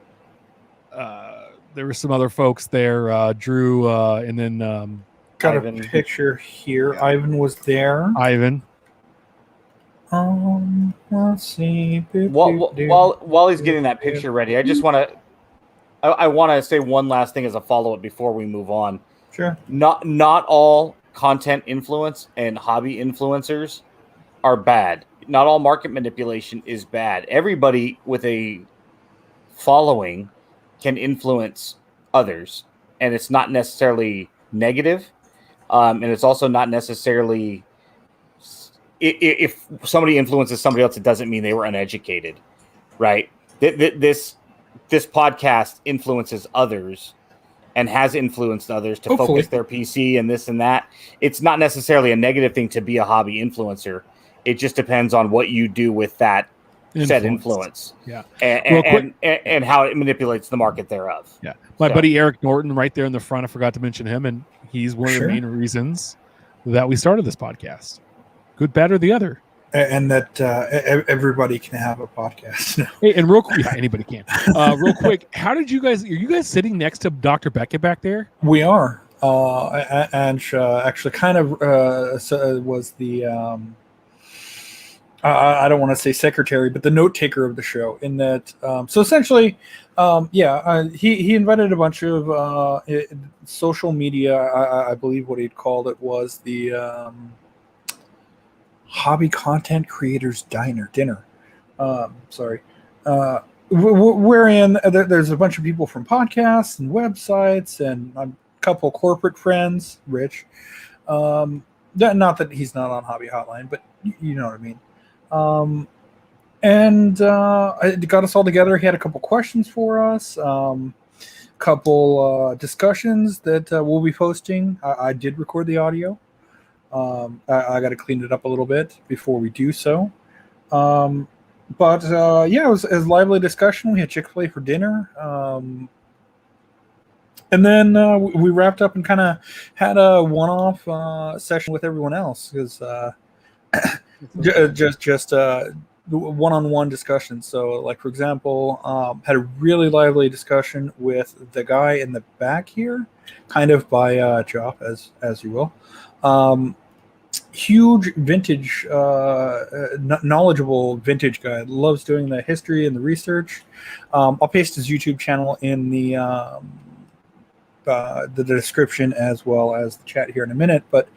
There were some other folks there, Drew, and then got Ivan. a picture here. Ivan was there. Ivan. Let's see. While he's getting that picture ready, I just want to I want to say one last thing as a follow-up before we move on. Sure. Not all content influence and hobby influencers are bad. Not all market manipulation is bad. Everybody with a following can influence others, and it's not necessarily negative, and it's also not necessarily if somebody influences somebody else, it doesn't mean they were uneducated, right? This podcast influences others and has influenced others to Hopefully. focus their PC and this and that. It's not necessarily a negative thing to be a hobby influencer. It just depends on what you do with that said influence. Yeah. And how it manipulates the market thereof. Yeah. My So- buddy Eric Norton right there in the front, I forgot to mention him, and he's one of Sure. the main reasons that we started this podcast. Good, bad, or the other. And that everybody can have a podcast. Hey, and real quick, yeah, anybody can. Real quick, how did are you guys sitting next to Dr. Beckett back there? We are. And actually kind of was the, I don't want to say secretary, but the note taker of the show in that. So essentially, he invited a bunch of social media. I believe what he'd called it was the Hobby Content Creators Dinner. Wherein there's a bunch of people from podcasts and websites and a couple corporate friends, Rich. Not that he's not on Hobby Hotline, but you know what I mean. It got us all together. He had a couple questions for us, couple discussions that we'll be posting. I did record the audio. I got to clean it up a little bit before we do so. It was a lively discussion. We had Chick-fil-A for dinner. And then we wrapped up and kind of had a one-off session with everyone else because just one-on-one discussion. So, like, for example, had a really lively discussion with the guy in the back here, kind of by Joff, as you will. Huge vintage, knowledgeable vintage guy. Loves doing the history and the research. I'll paste his YouTube channel in the description as well as the chat here in a minute. But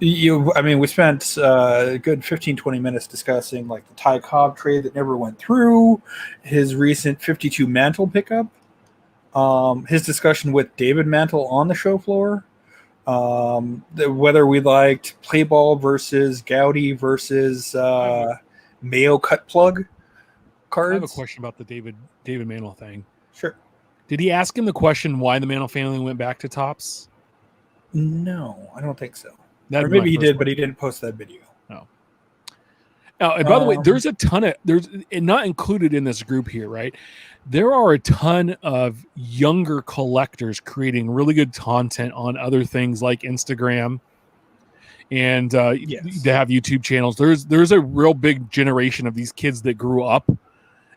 We spent a good 15, 20 minutes discussing like the Ty Cobb trade that never went through, his recent 52 Mantle pickup, his discussion with David Mantle on the show floor, whether we liked play ball versus Gowdy versus Mayo cut plug cards. I have a question about the David Mantle thing. Sure. Did he ask him the question why the Mantle family went back to Topps? No, I don't think so. That'd Or be my maybe he first did, but question. he didn't post that video. And by the way, there's a ton of and not included in this group here, right? There are a ton of younger collectors creating really good content on other things like Instagram and Yes. they have YouTube channels. There's a real big generation of these kids that grew up.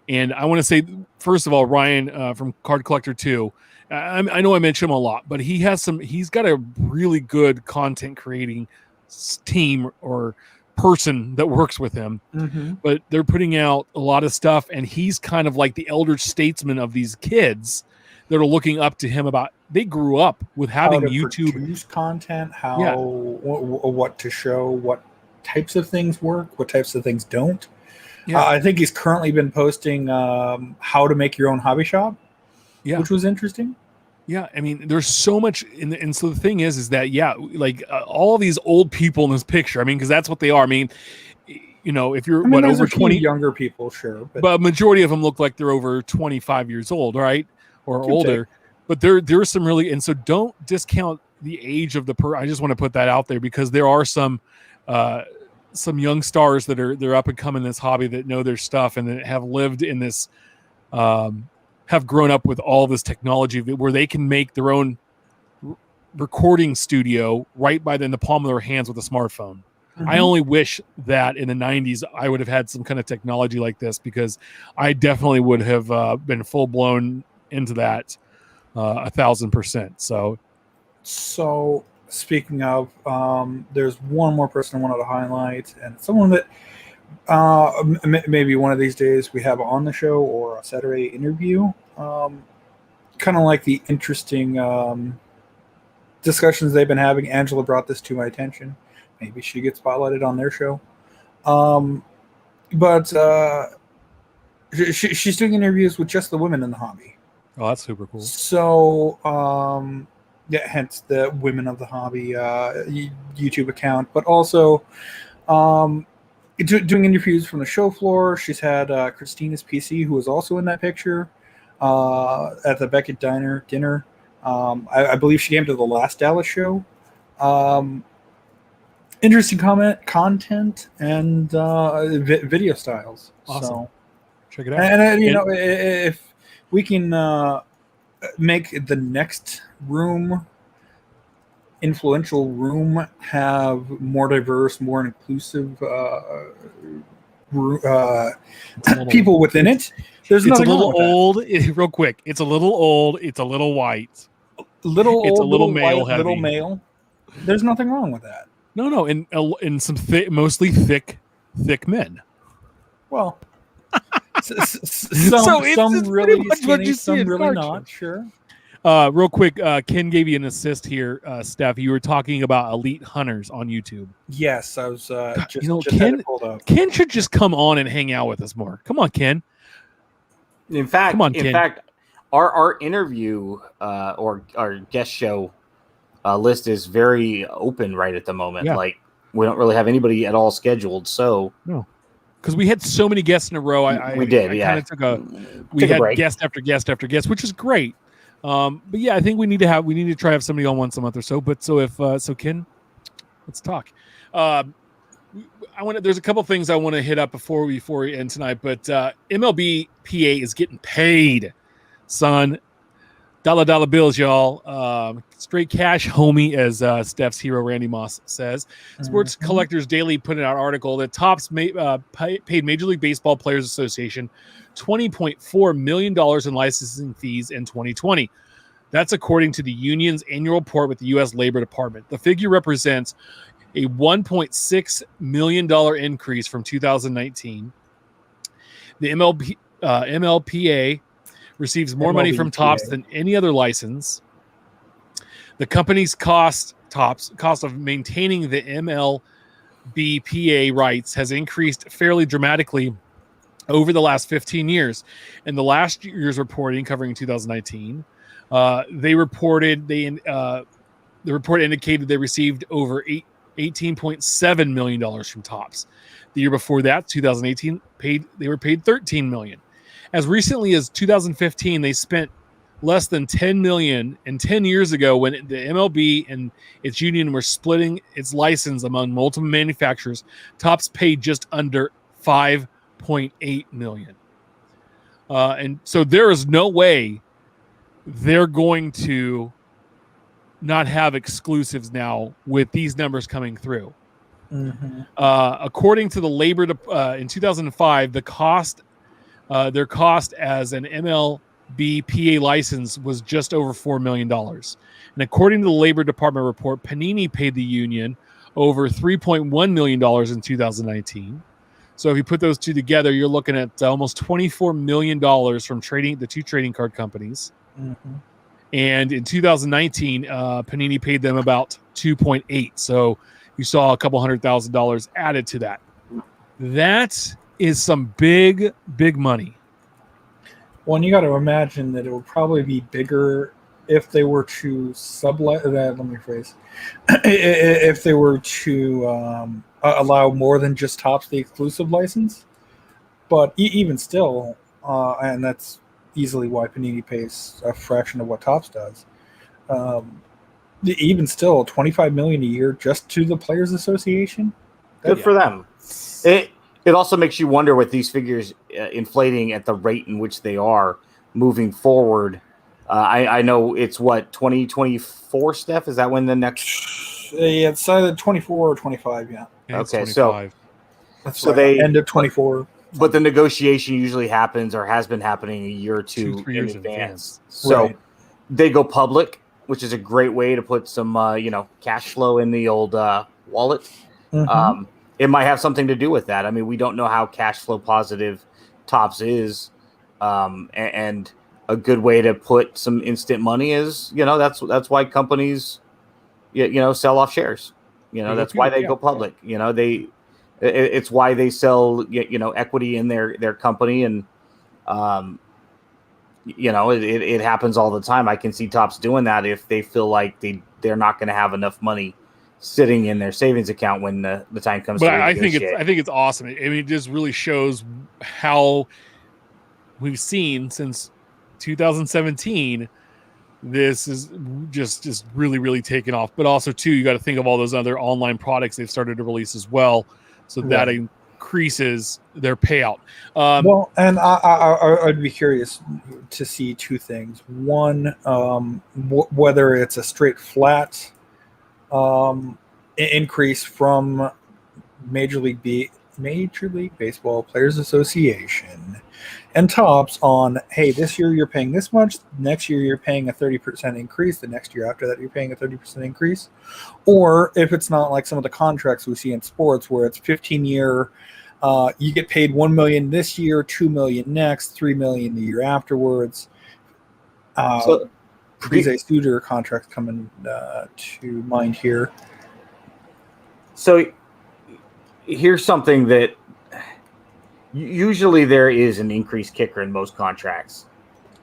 And I want to say, first of all, Ryan from Card Collector 2, I know I mention him a lot, but he's got a really good content creating team or person that works with him. Mm-hmm. But they're putting out a lot of stuff, and he's kind of like the elder statesman of these kids that are looking up to him about. They grew up with having How to YouTube produce content, Yeah. what to show, what types of things work, what types of things don't. Yeah. I think he's currently been posting how to make your own hobby shop, which was interesting. Yeah, I mean, there's so much, and so the thing is that like all these old people in this picture. I mean, because that's what they are. I mean, if you're there's over a few 20, younger people, sure, but a majority of them look like they're over 25 years old, right, or Could older. But there's some really, and so don't discount the age of the I just want to put that out there because there are some young stars they're up and coming in this hobby that know their stuff and that have lived in this. Have grown up with all this technology where they can make their own recording studio right in the palm of their hands with a smartphone. Mm-hmm. I only wish that in the 90s I would have had some kind of technology like this because I definitely would have been full blown into that 1,000%. So speaking of, there's one more person I wanted to highlight, and someone that maybe one of these days we have on the show or a Saturday interview. Kind of like the interesting discussions they've been having. Angela brought this to my attention. Maybe she gets spotlighted on their show. But she's doing interviews with just the women in the hobby. Oh, that's super cool. So, hence the Women of the Hobby YouTube account, but also doing interviews from the show floor. She's had Christina's PC, who was also in that picture at the Beckett dinner. I believe she came to the last Dallas show. Interesting content, and video styles. Awesome. So, check it out. and if we can make the next influential room have more diverse, more inclusive people within it. There's It's a nothing wrong little with that. old. Real quick, it's a little old. It's a little white. It's a little male white, little heavy. male. There's nothing wrong with that. No, and some mostly thick men. Well, some it's really pretty much what skinny, you see some in really card not. Sure. Real quick, Ken gave you an assist here, Steph. You were talking about Elite Hunters on YouTube. Yes, I was just had Ken, it pulled up. Ken should just come on and hang out with us more. Come on, Ken. In fact, Come on, Ken. our interview or our guest show list is very open right at the moment. Yeah. Like we don't really have anybody at all scheduled. So Because we had so many guests in a row. we did. Kind of we Took a had break. guest after guest after guest, which is great. But yeah, I think we need to try to have somebody on once a month or so. But so Ken, let's talk. There's a couple things I want to hit up before we end tonight. But MLB PA is getting paid, son. Dollar bills, y'all. Straight cash, homie, as Steph's hero Randy Moss says. Sports Collectors Daily put out an article that Topps paid Major League Baseball Players Association $20.4 million in licensing fees in 2020. That's according to the union's annual report with the U.S. Labor Department. The figure represents a $1.6 million increase from 2019. The MLPA receives more money from Topps than any other license. The company's cost cost of maintaining the MLBPA rights has increased fairly dramatically over the last 15 years. In the last year's reporting covering 2019, the report indicated they received over $18.7 million from Topps. The year before that, 2018, they were paid $13 million. As recently as 2015, they spent less than $10 million, and 10 years ago, when the MLB and its union were splitting its license among multiple manufacturers, Topps paid just under $5.8 million. And so there is no way they're going to not have exclusives now with these numbers coming through. Mm-hmm. According to the labor in 2005, their cost as an MLBPA license was just over $4 million. And according to the Labor Department report, Panini paid the union over $3.1 million in 2019. So if you put those two together, you're looking at almost $24 million from the two trading card companies. Mm-hmm. And in 2019, Panini paid them about 2.8. So you saw a couple $100,000 added to that. That is some big, big money. Well, and you got to imagine that it would probably be bigger if they were to sublet that. Let me rephrase. If they were to allow more than just Topps the exclusive license, but even still, and that's easily why Panini pays a fraction of what Topps does. Even still, $25 million a year just to the Players Association. Good for them. It also makes you wonder with these figures inflating at the rate in which they are moving forward. I know it's 2024, Steph? Is that when the next? Yeah, it's either 24 or 25. Yeah. Okay, so That's right. They end of 24. But the negotiation usually happens or has been happening a year or 2 3 years in advance. So Right. they go public, which is a great way to put some cash flow in the old wallet. Mm-hmm. It might have something to do with that. I mean, we don't know how cash flow positive Topps is, and a good way to put some instant money is, that's why companies, sell off shares. That's why they go public. It's why they sell, equity in their company, and it happens all the time. I can see Topps doing that if they feel like they're not going to have enough money sitting in their savings account when the time comes. But to I think it's awesome. I mean, it just really shows how we've seen since 2017. This is just really, really taken off. But also, too, you got to think of all those other online products they've started to release as well. So that increases their payout. Well, and I'd be curious to see two things. One, whether it's a straight flat increase from Major League Baseball Players Association and Topps on, hey, this year you're paying this much, next year you're paying a 30% increase, the next year after that you're paying a 30% increase, or if it's not like some of the contracts we see in sports where it's 15-year, you get paid $1 million this year, $2 million next, $3 million the year afterwards. So Prize Suter contracts coming to mind here. So here's something that usually there is an increased kicker in most contracts,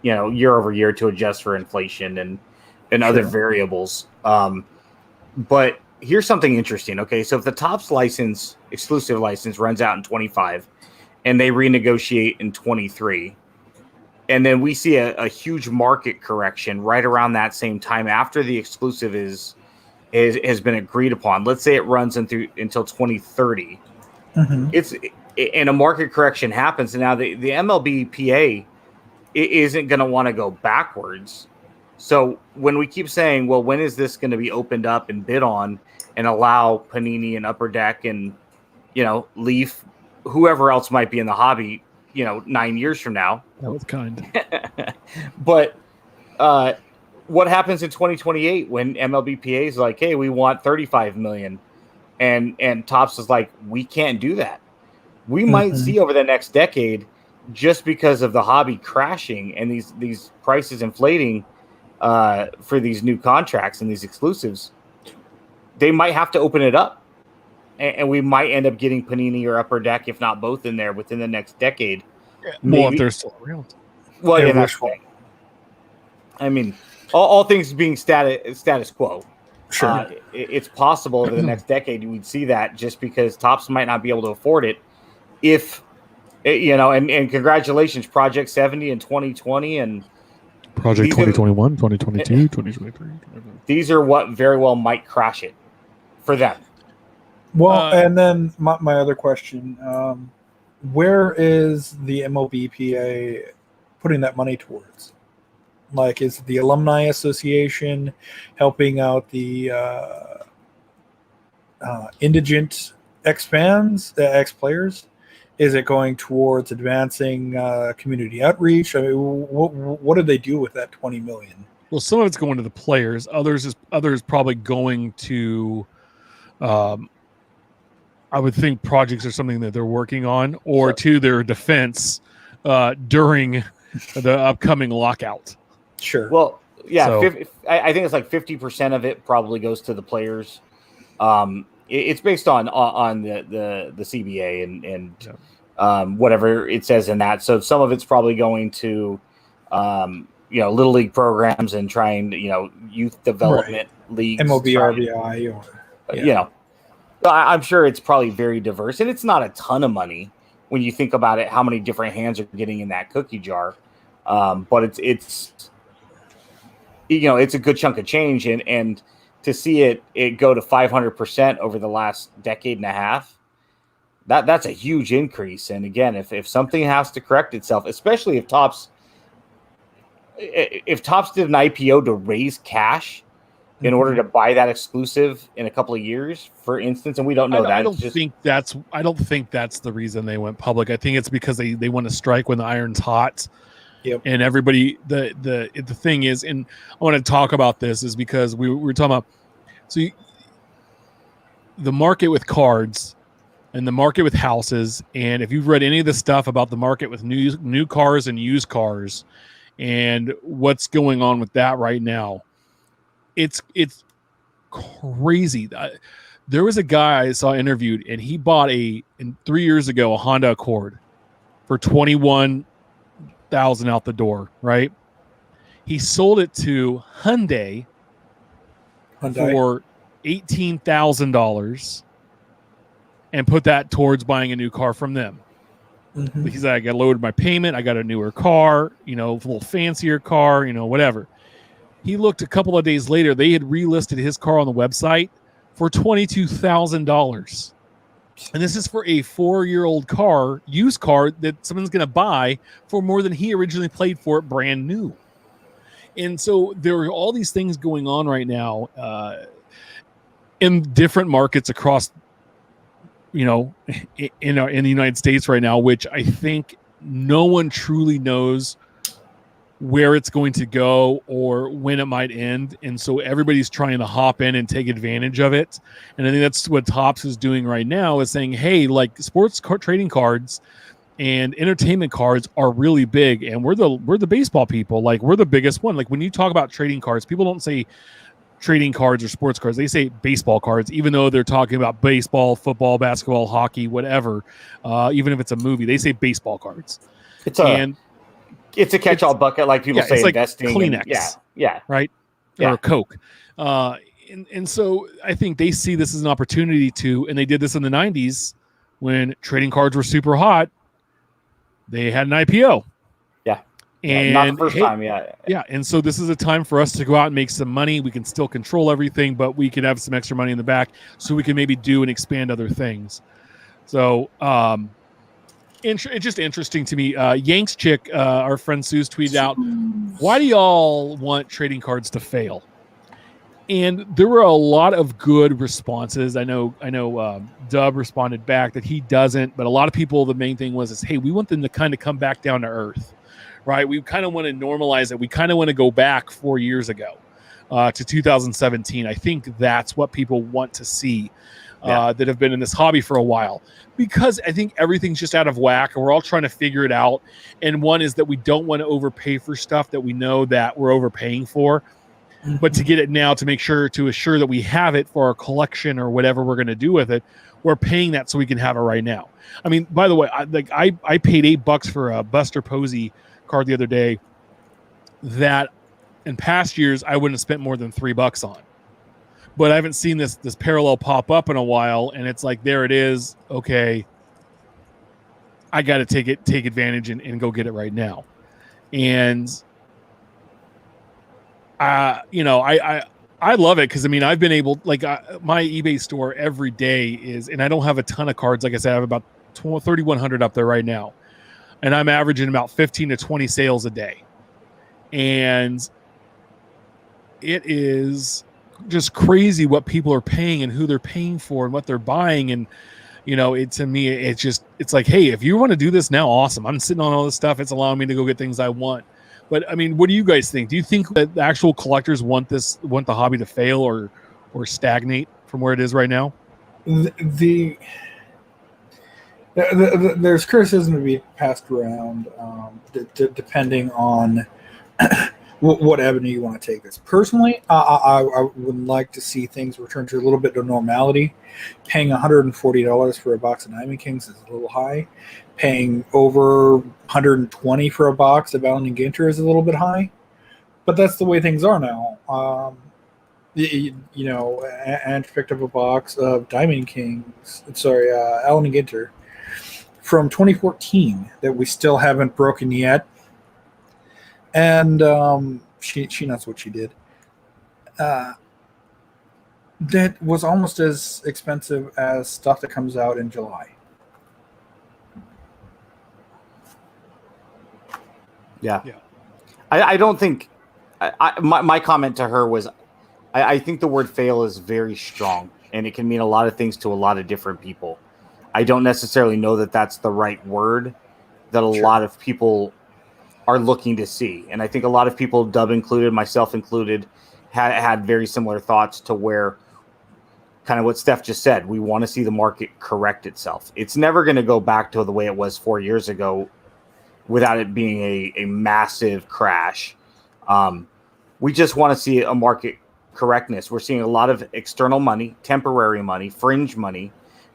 year over year to adjust for inflation and other variables. But here's something interesting. Okay, so if the Topps exclusive license runs out in 25 and they renegotiate in 23, and then we see a huge market correction right around that same time after the exclusive has been agreed upon. Let's say it runs until 2030. Mm-hmm. And a market correction happens, and now the MLBPA isn't going to want to go backwards. So when we keep saying, well, when is this going to be opened up and bid on and allow Panini and Upper Deck and, Leaf, whoever else might be in the hobby, 9 years from now. That was kind. But what happens in 2028 when MLBPA is like, hey, we want 35 million, and Topps is like, we can't do that. We might see over the next decade, just because of the hobby crashing and these prices inflating for these new contracts and these exclusives, they might have to open it up, and we might end up getting Panini or Upper Deck, if not both, in there within the next decade. Well, if they're still around. Well, Yeah, yeah, that's wishful. right. I mean, all things being status quo. Sure. It's possible over the next decade we'd see that, just because Topps might not be able to afford it. If and congratulations, Project 70 in 2020 and Project These are- 2021, 2022, 2023. these are what very well might crash it for them. Well, and then my other question: where is the MLBPA putting that money towards? Like, is the Alumni Association helping out the indigent ex-fans, ex-players? Is it going towards advancing community outreach? I mean, what do they do with that $20 million? Well, some of it's going to the players. Others probably going to, I would think, projects or something that they're working on, or to their defense during the upcoming lockout. Sure. Well, yeah, So- I think it's like 50% of it probably goes to the players. It's based on the CBA and whatever it says in that. So some of it's probably going to little league programs and trying youth development leagues, MLB, trying- RBI, or I'm sure it's probably very diverse, and it's not a ton of money when you think about it, how many different hands are getting in that cookie jar. But it's a good chunk of change, and to see it go to 500% over the last decade and a half, that's a huge increase. And again, if something has to correct itself, especially if Topps did an IPO to raise cash in order to buy that exclusive in a couple of years, for instance, and we don't know that. I don't think that's the reason they went public. I think it's because they want to strike when the iron's hot. Yep. And everybody, the thing is, and I want to talk about this, is because we were talking about the market with cards and the market with houses. And if you've read any of the stuff about the market with new cars and used cars and what's going on with that right now, it's crazy. There was a guy I saw interviewed, and he bought 3 years ago a Honda Accord for $21,000 out the door. Right? He sold it to Hyundai for $18,000 and put that towards buying a new car from them. Mhm. He's like, I lowered my payment. I got a newer car, a little fancier car, whatever. He looked a couple of days later, they had relisted his car on the website for $22,000. And this is for a 4-year-old car, used car, that someone's going to buy for more than he originally paid for it brand new. And so there are all these things going on right now in different markets across, in the United States right now, which I think no one truly knows where it's going to go or when it might end. And so everybody's trying to hop in and take advantage of it. And I think that's what Topps is doing right now, is saying, hey, like sports trading cards and entertainment cards are really big. And we're the baseball people. Like, we're the biggest one. Like, when you talk about trading cards, people don't say trading cards or sports cards. They say baseball cards, even though they're talking about baseball, football, basketball, hockey, whatever. Even if it's a movie, they say baseball cards. It's a catch-all bucket, like people say, it's like investing. Kleenex. Yeah. Right? Yeah. Or Coke. And so I think they see this as an opportunity and they did this in the 90s when trading cards were super hot. They had an IPO. Yeah. And not the first time, yeah. Yeah, and so this is a time for us to go out and make some money. We can still control everything, but we can have some extra money in the back so we can maybe do and expand other things. So it's just interesting to me. Yanks Chick, our friend Sue's tweeted out, why do y'all want trading cards to fail? And there were a lot of good responses. I know Dub responded back that he doesn't, but a lot of people, the main thing was, hey, we want them to kind of come back down to earth, right? We kind of want to normalize it. We kind of want to go back 4 years ago to 2017. I think that's what people want to see. That have been in this hobby for a while, because I think everything's just out of whack and we're all trying to figure it out. And one is that we don't want to overpay for stuff that we know that we're overpaying for. But to get it now, to assure that we have it for our collection or whatever we're going to do with it, we're paying that so we can have it right now. I mean, by the way, I paid $8 for a Buster Posey card the other day that in past years I wouldn't have spent more than $3 on. But I haven't seen this parallel pop up in a while, and it's like, there it is. Okay, I got to take advantage and go get it right now. And I love it because, I mean, I've been able, like, my eBay store every day is, and I don't have a ton of cards. Like I said, I have about 3,100 up there right now. And I'm averaging about 15 to 20 sales a day. And it is just crazy what people are paying and who they're paying for and what they're buying. And, to me, it's like, hey, if you want to do this now, awesome. I'm sitting on all this stuff. It's allowing me to go get things I want. But I mean, what do you guys think? Do you think that the actual collectors want the hobby to fail or stagnate from where it is right now? There's criticism to be passed around, depending on what avenue you want to take this. Personally, I would like to see things return to a little bit of normality. Paying $140 for a box of Diamond Kings is a little high. Paying over $120 for a box of Allen and Ginter is a little bit high. But that's the way things are now. Andrew picked up a box of Diamond Kings, Allen and Ginter from 2014 that we still haven't broken yet. And she knows what she did. That was almost as expensive as stuff that comes out in July. Yeah. I don't think my comment to her was, I think the word fail is very strong, and it can mean a lot of things to a lot of different people. I don't necessarily know that that's the right word that a lot of people are looking to see. And I think a lot of people, Dub included, myself included, had very similar thoughts to where kind of what Steph just said. We want to see the market correct itself. It's never going to go back to the way it was 4 years ago without it being a massive crash. We just want to see a market correctness. We're seeing a lot of external money, temporary money, fringe money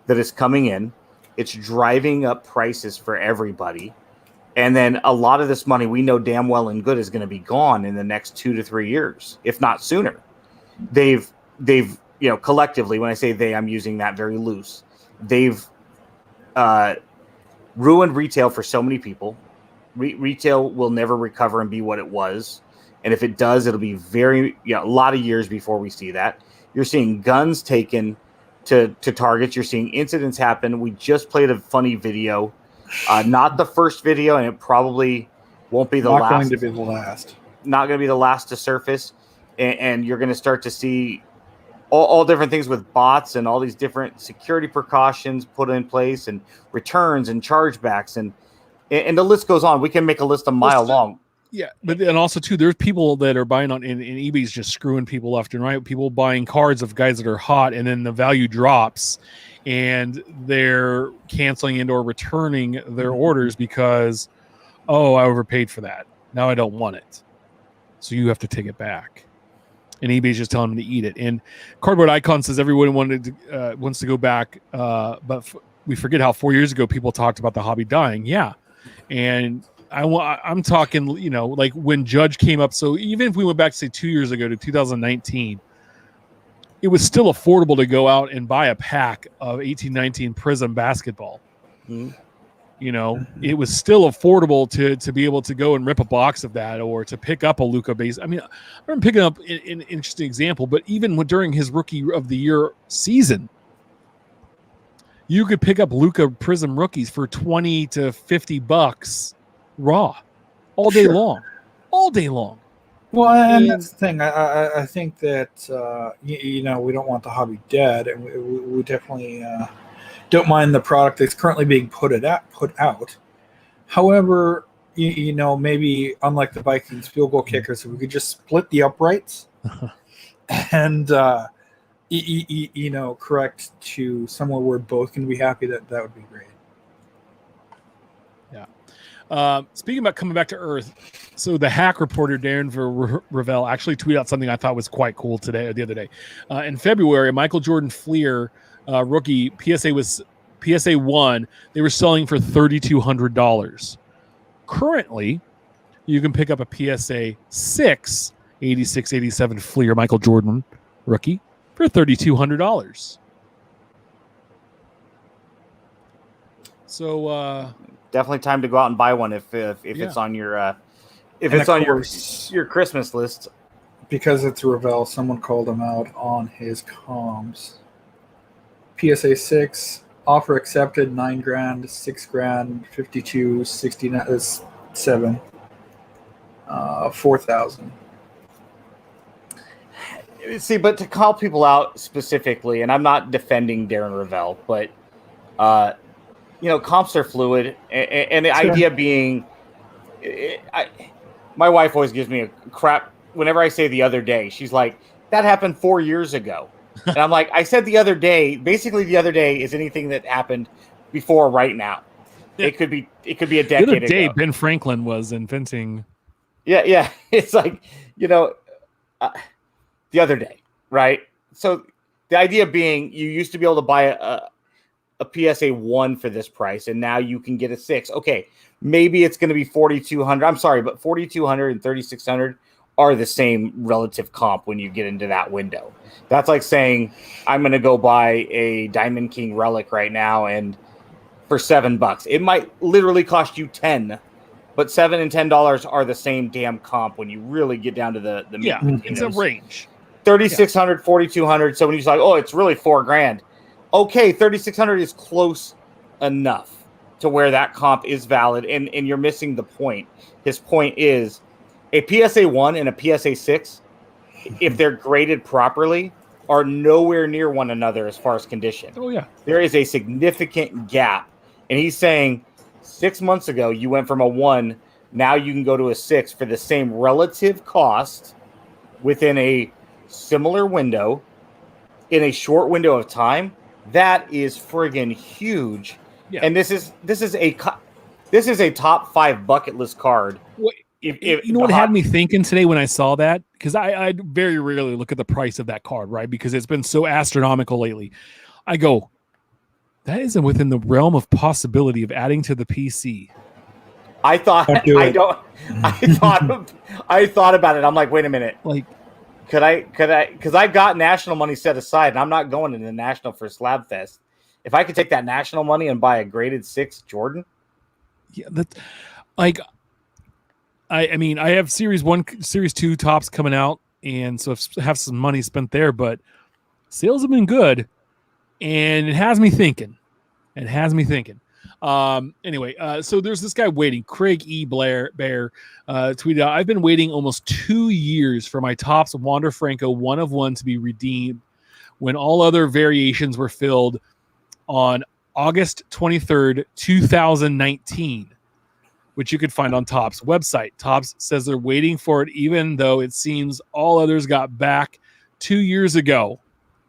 that is coming in. It's driving up prices for everybody. And then a lot of this money we know damn well and good is going to be gone in the next 2 to 3 years, if not sooner. They've collectively, when I say they, I'm using that very loose. They've ruined retail for so many people. Retail will never recover and be what it was. And if it does, it'll be a lot of years before we see that. You're seeing guns taken to targets. You're seeing incidents happen. We just played a funny video. Not the first video, and it probably won't be the last. Not going to be the last. Not going to be the last to surface. And you're going to start to see all different things with bots and all these different security precautions put in place and returns and chargebacks. And the list goes on. We can make a list a mile long. Yeah, but and also too, there's people that are buying on, and eBay's just screwing people left and right. People buying cards of guys that are hot, and then the value drops, and they're canceling and or returning their orders because, I overpaid for that. Now I don't want it, so you have to take it back. And eBay's just telling them to eat it. And Cardboard Icon says everyone wants to go back, but we forget how 4 years ago people talked about the hobby dying. Yeah, and I'm talking, like when Judge came up. So even if we went back, say 2 years ago to 2019, it was still affordable to go out and buy a pack of 1819 Prism basketball. Mm-hmm. It was still affordable to be able to go and rip a box of that or to pick up a Luka base. I mean, I remember picking up an interesting example, but even during his Rookie of the Year season, you could pick up Luka Prism rookies for $20 to $50 raw all day long. Well, and that's the thing. I think that we don't want the hobby dead, and we definitely don't mind the product that's currently being put out. However, maybe unlike the Vikings field goal kickers, if we could just split the uprights and correct to somewhere where both can be happy, that would be great. Speaking about coming back to Earth, so the hack reporter Darren Ravel actually tweeted out something I thought was quite cool today or the other day. In February, Michael Jordan Fleer rookie PSA 1. They were selling for $3,200. Currently, you can pick up a PSA 6 86-87 Fleer Michael Jordan rookie for $3,200. So Definitely time to go out and buy one if it's on your your Christmas list. Because it's Ravel, someone called him out on his comms. PSA 6 offer accepted, $9,000, $6,000, 52, 69, 7, 4,000. See, but to call people out specifically, and I'm not defending Darren Ravel, but comps are fluid, and the idea being, my wife always gives me a crap whenever I say the other day. She's like, "That happened 4 years ago," and I'm like, "I said the other day." Basically, the other day is anything that happened before right now. Yeah. It could be a decade ago. The other day, Ben Franklin was inventing. Yeah. It's like the other day, right? So the idea being, you used to be able to buy a PSA 1 for this price, and now you can get a 6. Okay, maybe it's going to be 4,200. I'm sorry, but 4,200 and 3,600 are the same relative comp when you get into that window. That's like saying I'm going to go buy a Diamond King relic right now, and for $7, it might literally cost you 10, but $7 and $10 are the same damn comp when you really get down to the meat. It's a range. 3,600, 4,200. So when you're like, oh, it's really $4,000. Okay, 3,600 is close enough to where that comp is valid, and you're missing the point. His point is a PSA 1 and a PSA 6, if they're graded properly, are nowhere near one another as far as condition. Oh, yeah. There is a significant gap. And he's saying 6 months ago, you went from a 1, now you can go to a 6 for the same relative cost within a similar window in a short window of time. That is friggin' huge. Yeah. And this is a top 5 bucket list card. You know what had me thinking today when I saw that? Because I very rarely look at the price of that card, right? Because it's been so astronomical lately. I go, that isn't within the realm of possibility of adding to the PC. I thought about it. I'm like, wait a minute. Like, could I? Because I've got national money set aside, and I'm not going to the national for Slab Fest. If I could take that national money and buy a graded 6 Jordan, yeah, that's like, I mean, I have Series 1, Series 2 tops coming out, and so I have some money spent there. But sales have been good, and it has me thinking. Anyway, so there's this guy waiting, Craig E. Bear tweeted out, I've been waiting almost 2 years for my Topps Wander Franco 1 of 1 to be redeemed when all other variations were filled on August 23rd, 2019, which you could find on Topps website. Topps says they're waiting for it, even though it seems all others got back 2 years ago.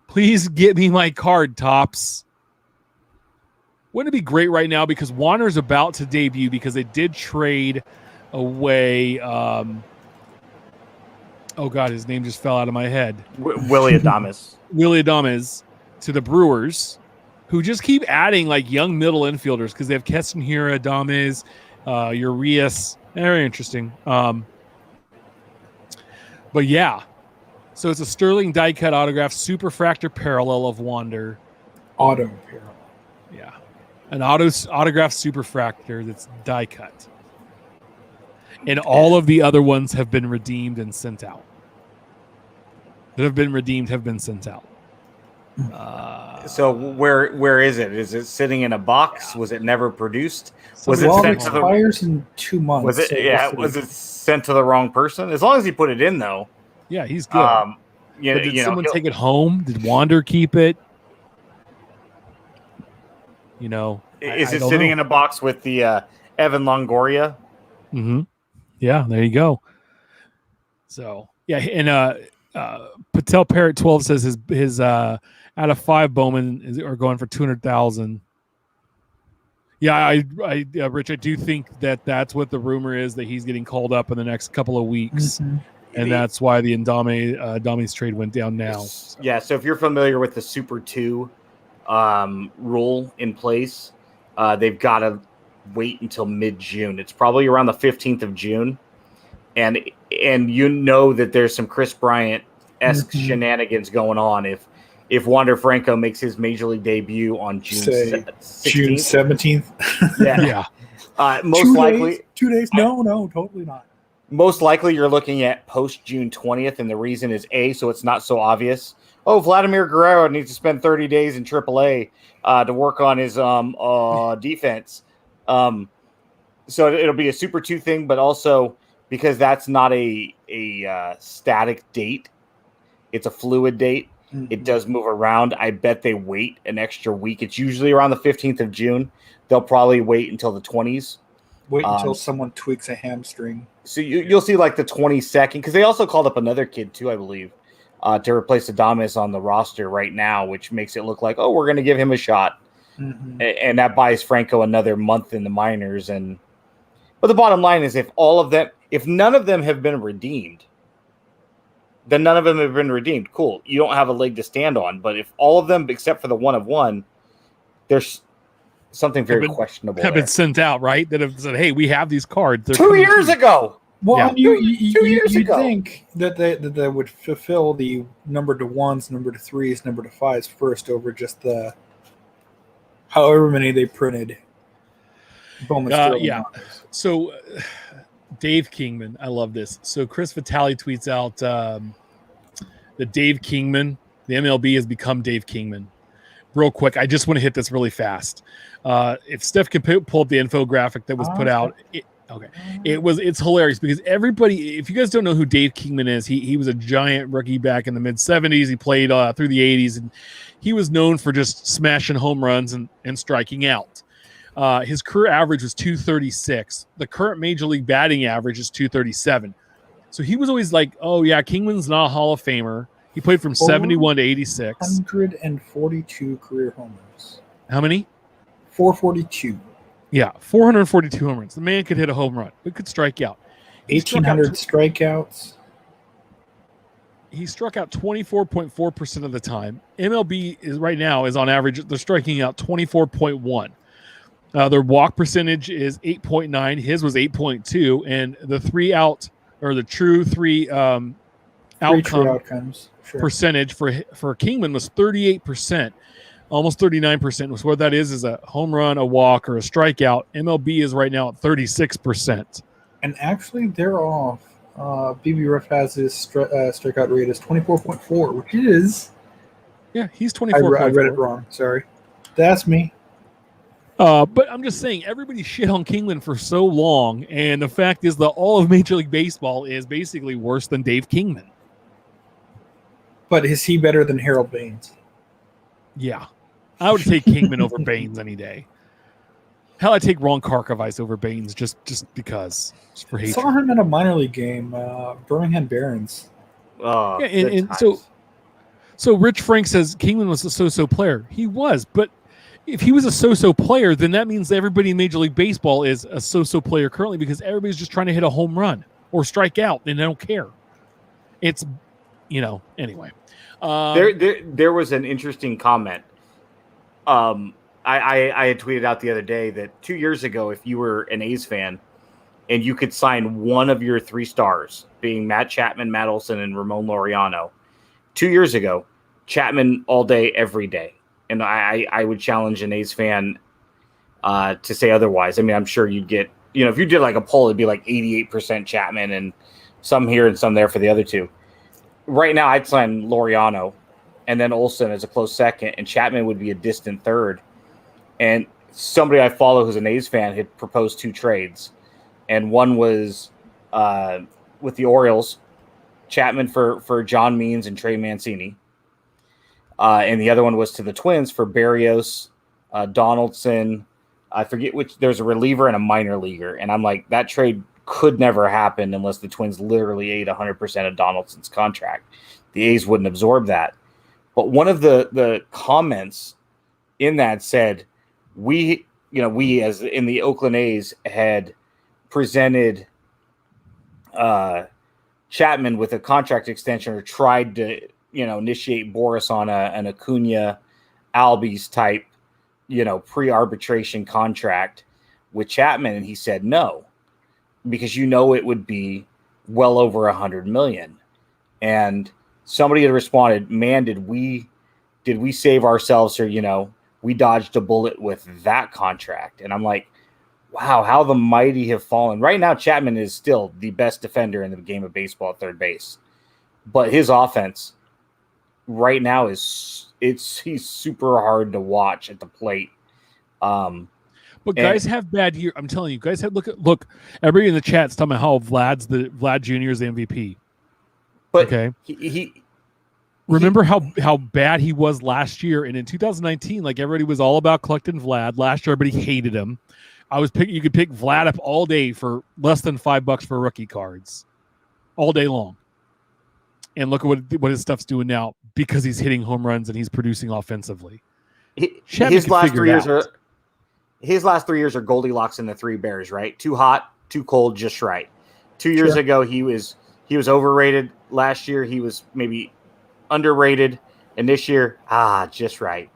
Please get me my card, Topps. Wouldn't it be great right now, because Wander's about to debut, because they did trade away. Oh God, his name just fell out of my head. Willy Adames. Willy Adames to the Brewers, who just keep adding like young middle infielders, because they have Keston Hiura, Adames, Urias. Very interesting. But yeah, so it's a Sterling die cut autograph, superfractor parallel of Wander. Auto parallel. Yeah. An autograph superfractor that's die cut. And all of the other ones have been redeemed and sent out. That have been redeemed have been sent out. So where is it? Is it sitting in a box? Yeah. Was it never produced? Was it sent to expires in 2 months? Was it? So was it sent to the wrong person? As long as he put it in, though. Yeah, he's good. Did someone take it home? Did Wander keep it? Is it sitting in a box with the Evan Longoria? Mm-hmm. Yeah, there you go. So yeah, and Patel Parrot 12 says his out of 5 Bowman are going for $200,000. Yeah, Rich, I do think that's what the rumor is, that he's getting called up in the next couple of weeks, and that's why the Dame's trade went down now. So. Yeah, so if you're familiar with the Super 2 rule in place, they've got to wait until mid-June. It's probably around the 15th of June, and you know that there's some Chris Bryant-esque shenanigans going on if Wander Franco makes his major league debut on June 17th. Yeah. Most likely 2 days. No, totally not. Most likely you're looking at post June 20th, and the reason is so it's not so obvious. Oh, Vladimir Guerrero needs to spend 30 days in AAA to work on his defense. So it'll be a Super 2 thing, but also because that's not a static date, it's a fluid date. It does move around. I bet they wait an extra week. It's usually around the 15th of June. They'll probably wait until the 20s. Wait until someone tweaks a hamstring. So you'll see like the 22nd, because they also called up another kid too, I believe, to replace Adames on the roster right now, which makes it look like, oh, we're going to give him a shot. And that buys Franco another month in the minors. But the bottom line is, if none of them have been redeemed, then none of them have been redeemed. Cool. You don't have a leg to stand on. But if all of them, except for the one of one, there's something very questionable. Have been sent out, right? That have said, hey, we have these cards. They're 2 years ago. Well, yeah. you think that they would fulfill the number to ones, number to threes, number to fives first over just the however many they printed. Yeah. So Dave Kingman, I love this. So Chris Vitale tweets out that Dave Kingman, the MLB has become Dave Kingman. Real quick, I just want to hit this really fast. If Steph can pull up the infographic that was put out, it's hilarious because everybody, if you guys don't know who Dave Kingman is, he was a giant rookie back in the mid 70s. He played through the 80s, and he was known for just smashing home runs and striking out. His career average was 236. The current major league batting average is 237. So he was always like, oh yeah, Kingman's not a Hall of Famer. He played from 71 to 86. 142 career homers. How many? 442. Yeah, 442 home runs. The man could hit a home run. He could strike out. 1,800 strikeouts. He struck out 24.4% of the time. MLB is right now is on average, they're striking out 24.1. Their walk percentage is 8.9. His was 8.2. And the true three outcomes percentage for Kingman was 38%. Almost 39%. Was what that is a home run, a walk, or a strikeout. MLB is right now at 36%. And actually, they're off. BBRF has his strikeout rate as 24.4, which is. Yeah, he's 24. I read it wrong. Sorry. That's me. But I'm just saying, everybody shit on Kingman for so long, and the fact is that all of Major League Baseball is basically worse than Dave Kingman. But is he better than Harold Baines? Yeah. I would take Kingman over Baines any day. Hell, I'd take Ron Karkovice over Baines just because. Just for hatred. I saw him in a minor league game, Birmingham Barons. Oh, yeah, and so Rich Frank says Kingman was a so-so player. He was, but if he was a so-so player, then that means everybody in Major League Baseball is a so-so player currently because everybody's just trying to hit a home run or strike out, and they don't care. It's, anyway. There was an interesting comment. I had tweeted out the other day that 2 years ago, if you were an A's fan and you could sign one of your three stars, being Matt Chapman, Matt Olson, and Ramon Laureano, 2 years ago, Chapman all day, every day. And I would challenge an A's fan to say otherwise. I mean, I'm sure you'd get, if you did like a poll, it'd be like 88% Chapman and some here and some there for the other two. Right now, I'd sign Laureano and then Olson as a close second, and Chapman would be a distant third. And somebody I follow who's an A's fan had proposed two trades. And one was with the Orioles, Chapman for John Means and Trey Mancini. And the other one was to the Twins for Berrios, Donaldson. I forget which. There's a reliever and a minor leaguer. And I'm like, that trade could never happen unless the Twins literally ate 100% of Donaldson's contract. The A's wouldn't absorb that. But one of the comments in that said, we we as in the Oakland A's had presented Chapman with a contract extension, or tried to, initiate Boris on an Acuna Albies type, pre-arbitration contract with Chapman, and he said no, because it would be well over $100 million. And somebody had responded, man, did we save ourselves, or we dodged a bullet with that contract. And I'm like, wow, how the mighty have fallen. Right now, Chapman is still the best defender in the game of baseball at third base, but his offense right now he's super hard to watch at the plate. But guys have bad year. I'm telling you, guys have look. Everybody in the chat's talking about how Vlad Jr. is the MVP. But okay, he remember how bad he was last year, and in 2019, like everybody was all about collecting Vlad. Last year, everybody hated him. You could pick Vlad up all day for less than $5 for rookie cards, all day long. And look at what his stuff's doing now, because he's hitting home runs and he's producing offensively. His last 3 years are Goldilocks and the Three Bears, right? Too hot, too cold, just right. 2 years ago, he was overrated. Last year, he was maybe underrated, and this year, just right.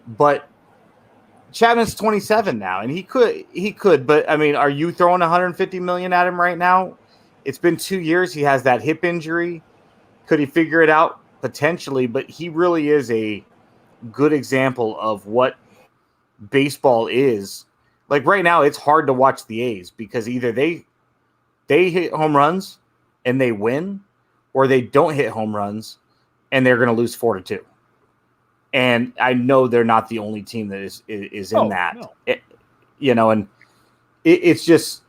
But Chapman's 27 now, and he could. But I mean, are you throwing $150 million at him right now? It's been 2 years. He has that hip injury. Could he figure it out? Potentially, but he really is a good example of what baseball is. Like right now, it's hard to watch the A's because either they hit home runs and they win, or they don't hit home runs and they're going to lose 4-2. And I know they're not the only team that is in that. No. And it's just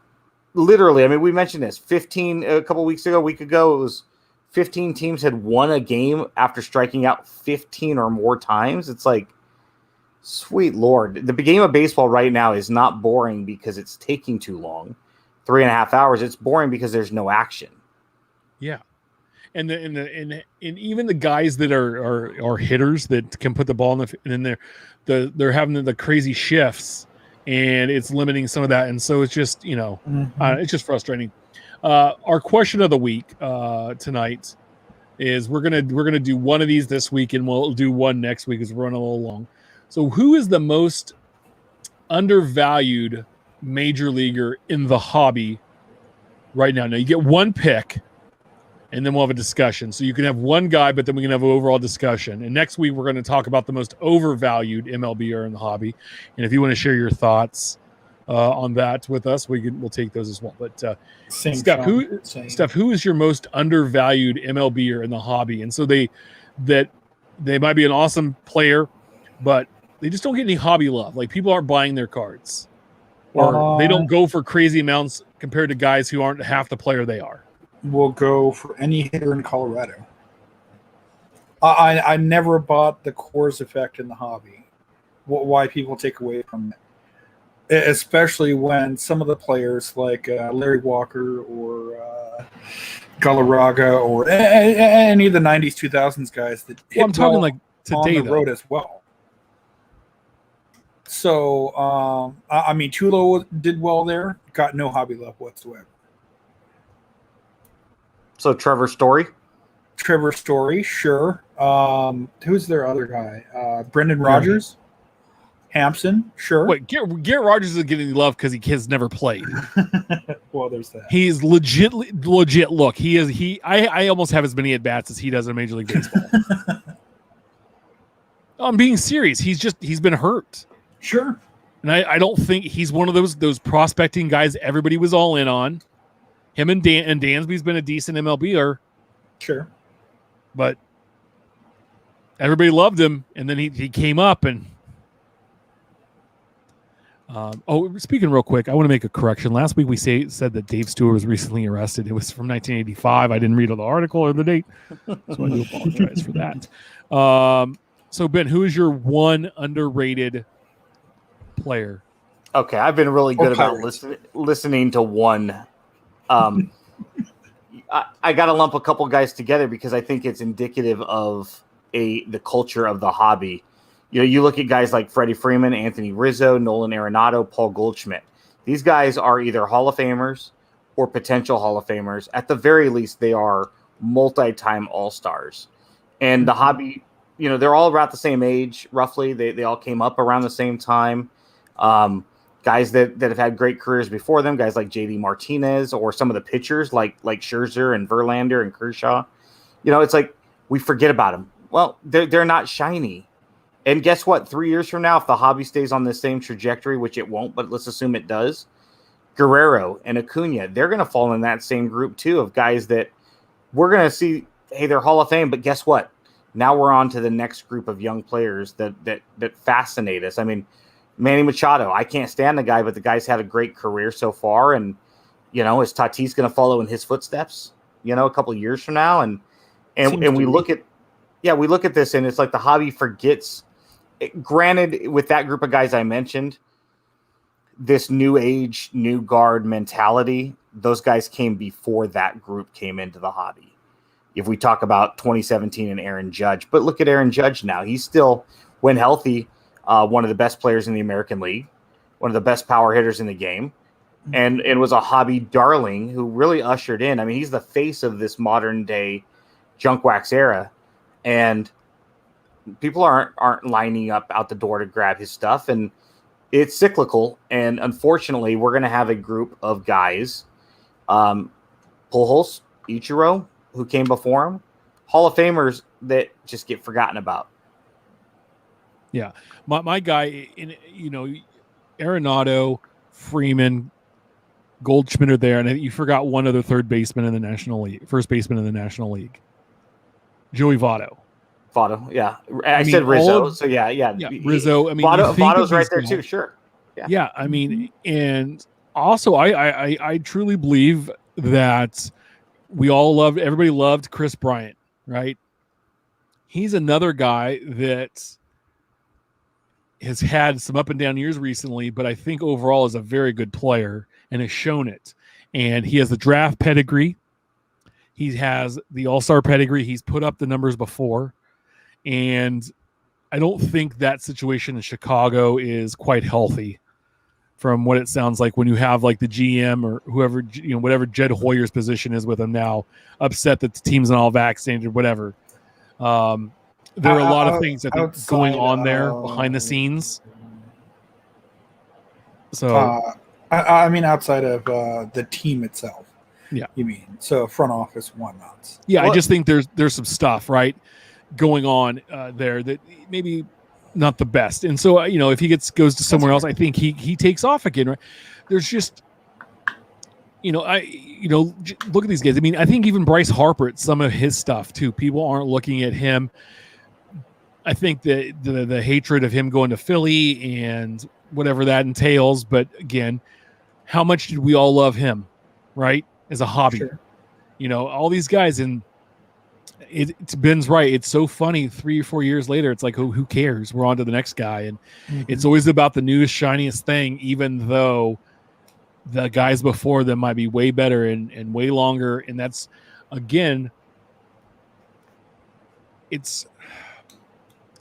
literally. I mean, we mentioned this 15 a week ago. It was 15 teams had won a game after striking out 15 or more times. It's like, sweet Lord. The game of baseball right now is not boring because it's taking too long, 3.5 hours. It's boring because there's no action. Yeah. And even the guys that are hitters that can put the ball in they're having the crazy shifts, and it's limiting some of that. And so it's just, it's just frustrating. Our question of the week tonight is we're gonna do one of these this week, and we'll do one next week because we're running a little long. So who is the most undervalued major leaguer in the hobby right now? Now you get one pick, and then we'll have a discussion. So you can have one guy, but then we can have an overall discussion. And next week we're going to talk about the most overvalued MLBer in the hobby. And if you want to share your thoughts on that with us, we'll take those as well. But Steph, who is your most undervalued MLBer in the hobby? And so they might be an awesome player, but they just don't get any hobby love. Like people aren't buying their cards, or they don't go for crazy amounts compared to guys who aren't half the player they are. Will go for any hitter in Colorado. I never bought the Coors effect in the hobby. Why people take away from it, especially when some of the players like Larry Walker or Galarraga or any of the 90s, 2000s guys that hit I'm talking like today on the road as well. So I mean, Tulo did well there. Got no hobby love whatsoever. So Trevor Story, sure. Who's their other guy? Brendan Rodgers, Hampson, sure. Wait, Garrett Rodgers is getting love because he has never played. Well, there's that. He's legit. Look, I almost have as many at bats as he does in Major League Baseball. I'm being serious. He's been hurt. Sure. And I don't think he's one of those prospecting guys everybody was all in on. Him and Dansby's been a decent MLBer. Sure. But everybody loved him, and then he came up and speaking real quick, I want to make a correction. Last week we said that Dave Stewart was recently arrested. It was from 1985. I didn't read the article or the date, so I do apologize for that. So Ben, who is your one underrated player? Okay, I've been really good about listening to one. I got to lump a couple guys together because I think it's indicative of the culture of the hobby. You look at guys like Freddie Freeman, Anthony Rizzo, Nolan Arenado, Paul Goldschmidt. These guys are either Hall of Famers or potential Hall of Famers. At the very least, they are multi-time All-Stars. And the hobby, they're all about the same age, roughly. They all came up around the same time. Guys that have had great careers before them, guys like JD Martinez, or some of the pitchers like Scherzer and Verlander and Kershaw. It's like we forget about them. Well, they're not shiny. And guess what? 3 years from now, if the hobby stays on the same trajectory, which it won't, but let's assume it does, Guerrero and Acuna, they're going to fall in that same group too of guys that we're going to see, hey, they're Hall of Fame, but guess what? Now we're on to the next group of young players that fascinate us. I mean, Manny Machado, I can't stand the guy, but the guy's had a great career so far. And, is Tatis going to follow in his footsteps, a couple of years from now? And we look at this and it's like the hobby forgets. Granted, with that group of guys I mentioned, this new age, new guard mentality, those guys came before that group came into the hobby. If we talk about 2017 and Aaron Judge, but look at Aaron Judge now. He's still, when healthy, one of the best players in the American League, one of the best power hitters in the game, and was a hobby darling who really ushered in. I mean, he's the face of this modern day junk wax era, and people aren't lining up out the door to grab his stuff, and it's cyclical. And unfortunately, we're going to have a group of guys, Pujols, Ichiro, who came before him, Hall of Famers that just get forgotten about. Yeah, my guy, Arenado, Freeman, Goldschmidt are there, and you forgot one other first baseman in the National League, Joey Votto. Votto, yeah. I said Rizzo, so yeah. Rizzo. I mean, Votto's right there too. Sure. Yeah. I mean, and also, I truly believe that everybody loved Chris Bryant, right? He's another guy that has had some up and down years recently, but I think overall is a very good player and has shown it. And he has the draft pedigree. He has the all-star pedigree. He's put up the numbers before. And I don't think that situation in Chicago is quite healthy from what it sounds like when you have like the GM or whoever, whatever Jed Hoyer's position is with him now, upset that the team's not all vaccinated, whatever. There are a lot of things that are going on there behind the scenes. So, I mean, outside of the team itself. Yeah. You mean, so front office, whatnots. Yeah, I just think there's some stuff, right, going on there that maybe not the best. And so, if he goes to somewhere else, I think he takes off again, right? There's just, look at these guys. I mean, I think even Bryce Harper, at some of his stuff too, people aren't looking at him. I think that the hatred of him going to Philly and whatever that entails, but again, how much did we all love him, right? As a hobby, Sure. All these guys, and it's Ben's right. It's so funny. 3 or 4 years later, it's like, who cares? We're on to the next guy. And it's always about the newest, shiniest thing, even though the guys before them might be way better and way longer. And that's, again,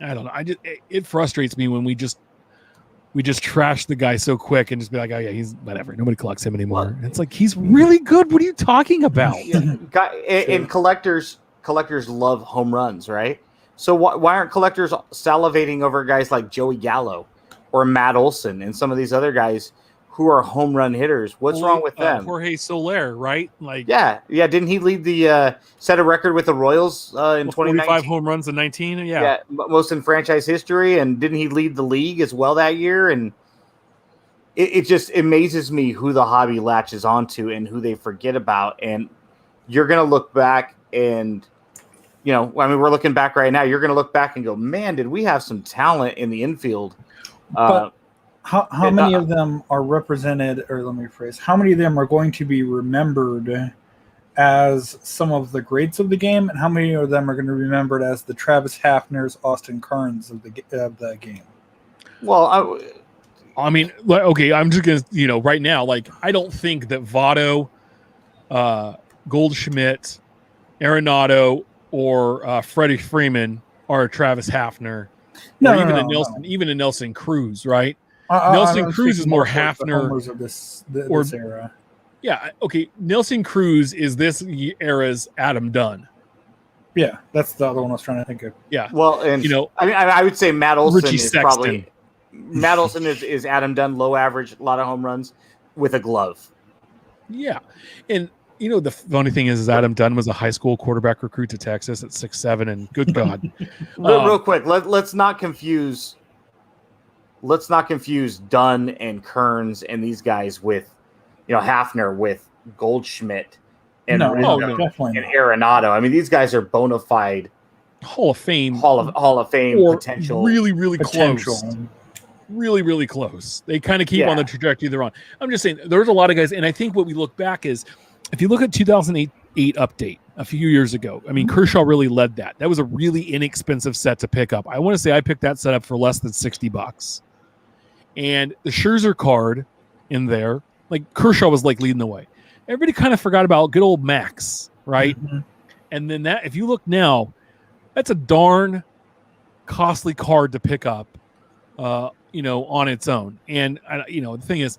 I don't know. It frustrates me when we just trash the guy so quick and just be like, oh yeah, he's whatever. Nobody collects him anymore. And it's like, he's really good. What are you talking about? And collectors love home runs, right? So why aren't collectors salivating over guys like Joey Gallo or Matt Olson and some of these other guys who are home run hitters? What's wrong with them? Jorge Soler, right? Like, yeah. Didn't he lead the set a record with the Royals in 2019? 45 home runs in 19. Yeah, most in franchise history. And didn't he lead the league as well that year? And it just amazes me who the hobby latches onto and who they forget about. And you're going to look back and, we're looking back right now. You're going to look back and go, man, did we have some talent in the infield? But how many of them are represented, or let me rephrase, how many of them are going to be remembered as some of the greats of the game, and how many of them are going to be remembered as the Travis Hafners, Austin Kearns of the game? Well, I mean, okay, I'm just going to, right now, like, I don't think that Votto, Goldschmidt, Arenado, or Freddie Freeman are Travis Hafner No, Or no, even no, a Nelson, no. even a Nelson Cruz, right? I- Nelson I'm Cruz is speaking more towards the Hafner homers of this or- era. Yeah, okay. Nelson Cruz is this era's Adam Dunn. Yeah, that's the other one I was trying to think of. Yeah, Well, and you know, I mean, I would say Matt Olson Richie is Sexton. probably Matt Olson is Adam Dunn, low average, a lot of home runs with a glove. yeah. And you know, the funny thing is Adam Dunn was a high school quarterback recruit to Texas at 6'7", and good God. Real quick, let's not confuse Dunn and Kearns and these guys with, you know, Hafner with Goldschmidt and No, Rizzo no, definitely and not. Arenado. I mean, these guys are bona fide Hall of Fame. Hall of Fame or potential. really, really Potential. close. Really, really close. They kind of keep Yeah. on the trajectory they're on. I'm just saying, there's a lot of guys, and I think what we look back is, if you look at 2008 update a few years ago, I mean, Kershaw really led that. That was a really inexpensive set to pick up. I want to say I picked that set up for less than $60. And the Scherzer card in there, like Kershaw was like leading the way. Everybody kind of forgot about good old Max, right? Mhm. And then that, if you look now, that's a darn costly card to pick up, you know, on its own. And you know, the thing is,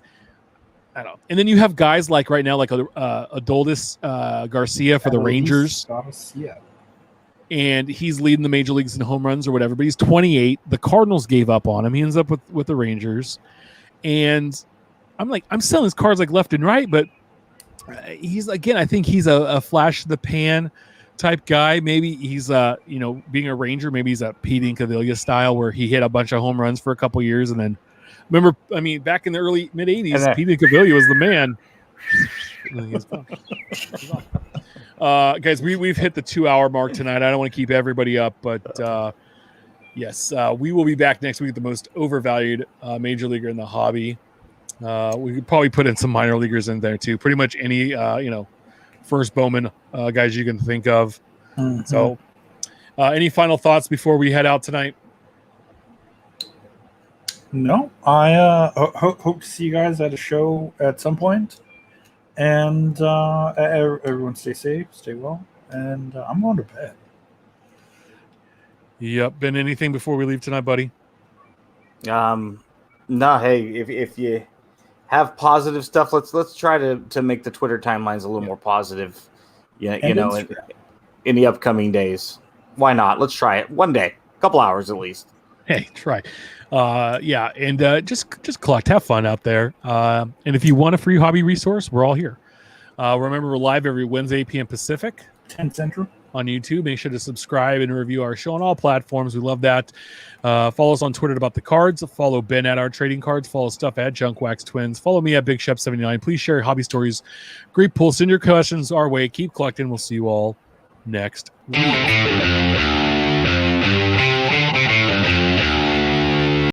I don't know. And then you have guys like right now, like Adolis Garcia for the Rangers, Yeah. and he's leading the major leagues in home runs or whatever. But he's 28. The Cardinals gave up on him. He ends up with the Rangers, and I'm selling his cards like left and right. But he's, again, I think he's a flash in the pan type guy. Maybe he's you know, being a Ranger, maybe he's a Pete Incaviglia style where he hit a bunch of home runs for a couple years and then. Remember, I mean, back in the early mid '80s, Pete Incaviglia was the man. He's gone. He's off. Guys, we've hit the 2-hour mark tonight. I don't want to keep everybody up, but yes, we will be back next week with the most overvalued major leaguer in the hobby. We could probably put in some minor leaguers in there too. Pretty much any you know, first Bowman guys you can think of. Mhm. So, any final thoughts before we head out tonight? No, I hope to see you guys at a show at some point. And everyone stay safe, stay well, and I'm going to bed. Yep. Been anything before we leave tonight, buddy? No, hey, if you have positive stuff, let's try to make the Twitter timelines a little more positive. You And know, in the upcoming days. Why not? Let's try it one day, a couple hours at least. Hey, try. Yeah, and just collect, have fun out there. And if you want a free hobby resource, we're all here. Remember, we're live every Wednesday, 8 p.m. Pacific 10 Central. on YouTube. Make sure to subscribe and review our show on all platforms. We love that. Follow us on Twitter about the cards. Follow Ben at Our Trading Cards. Follow Stuff at Junkwax Twins. Follow me at Big Chef 79. Please share your hobby stories. Great pool. Send your questions our way. Keep collecting. We'll see you all next week.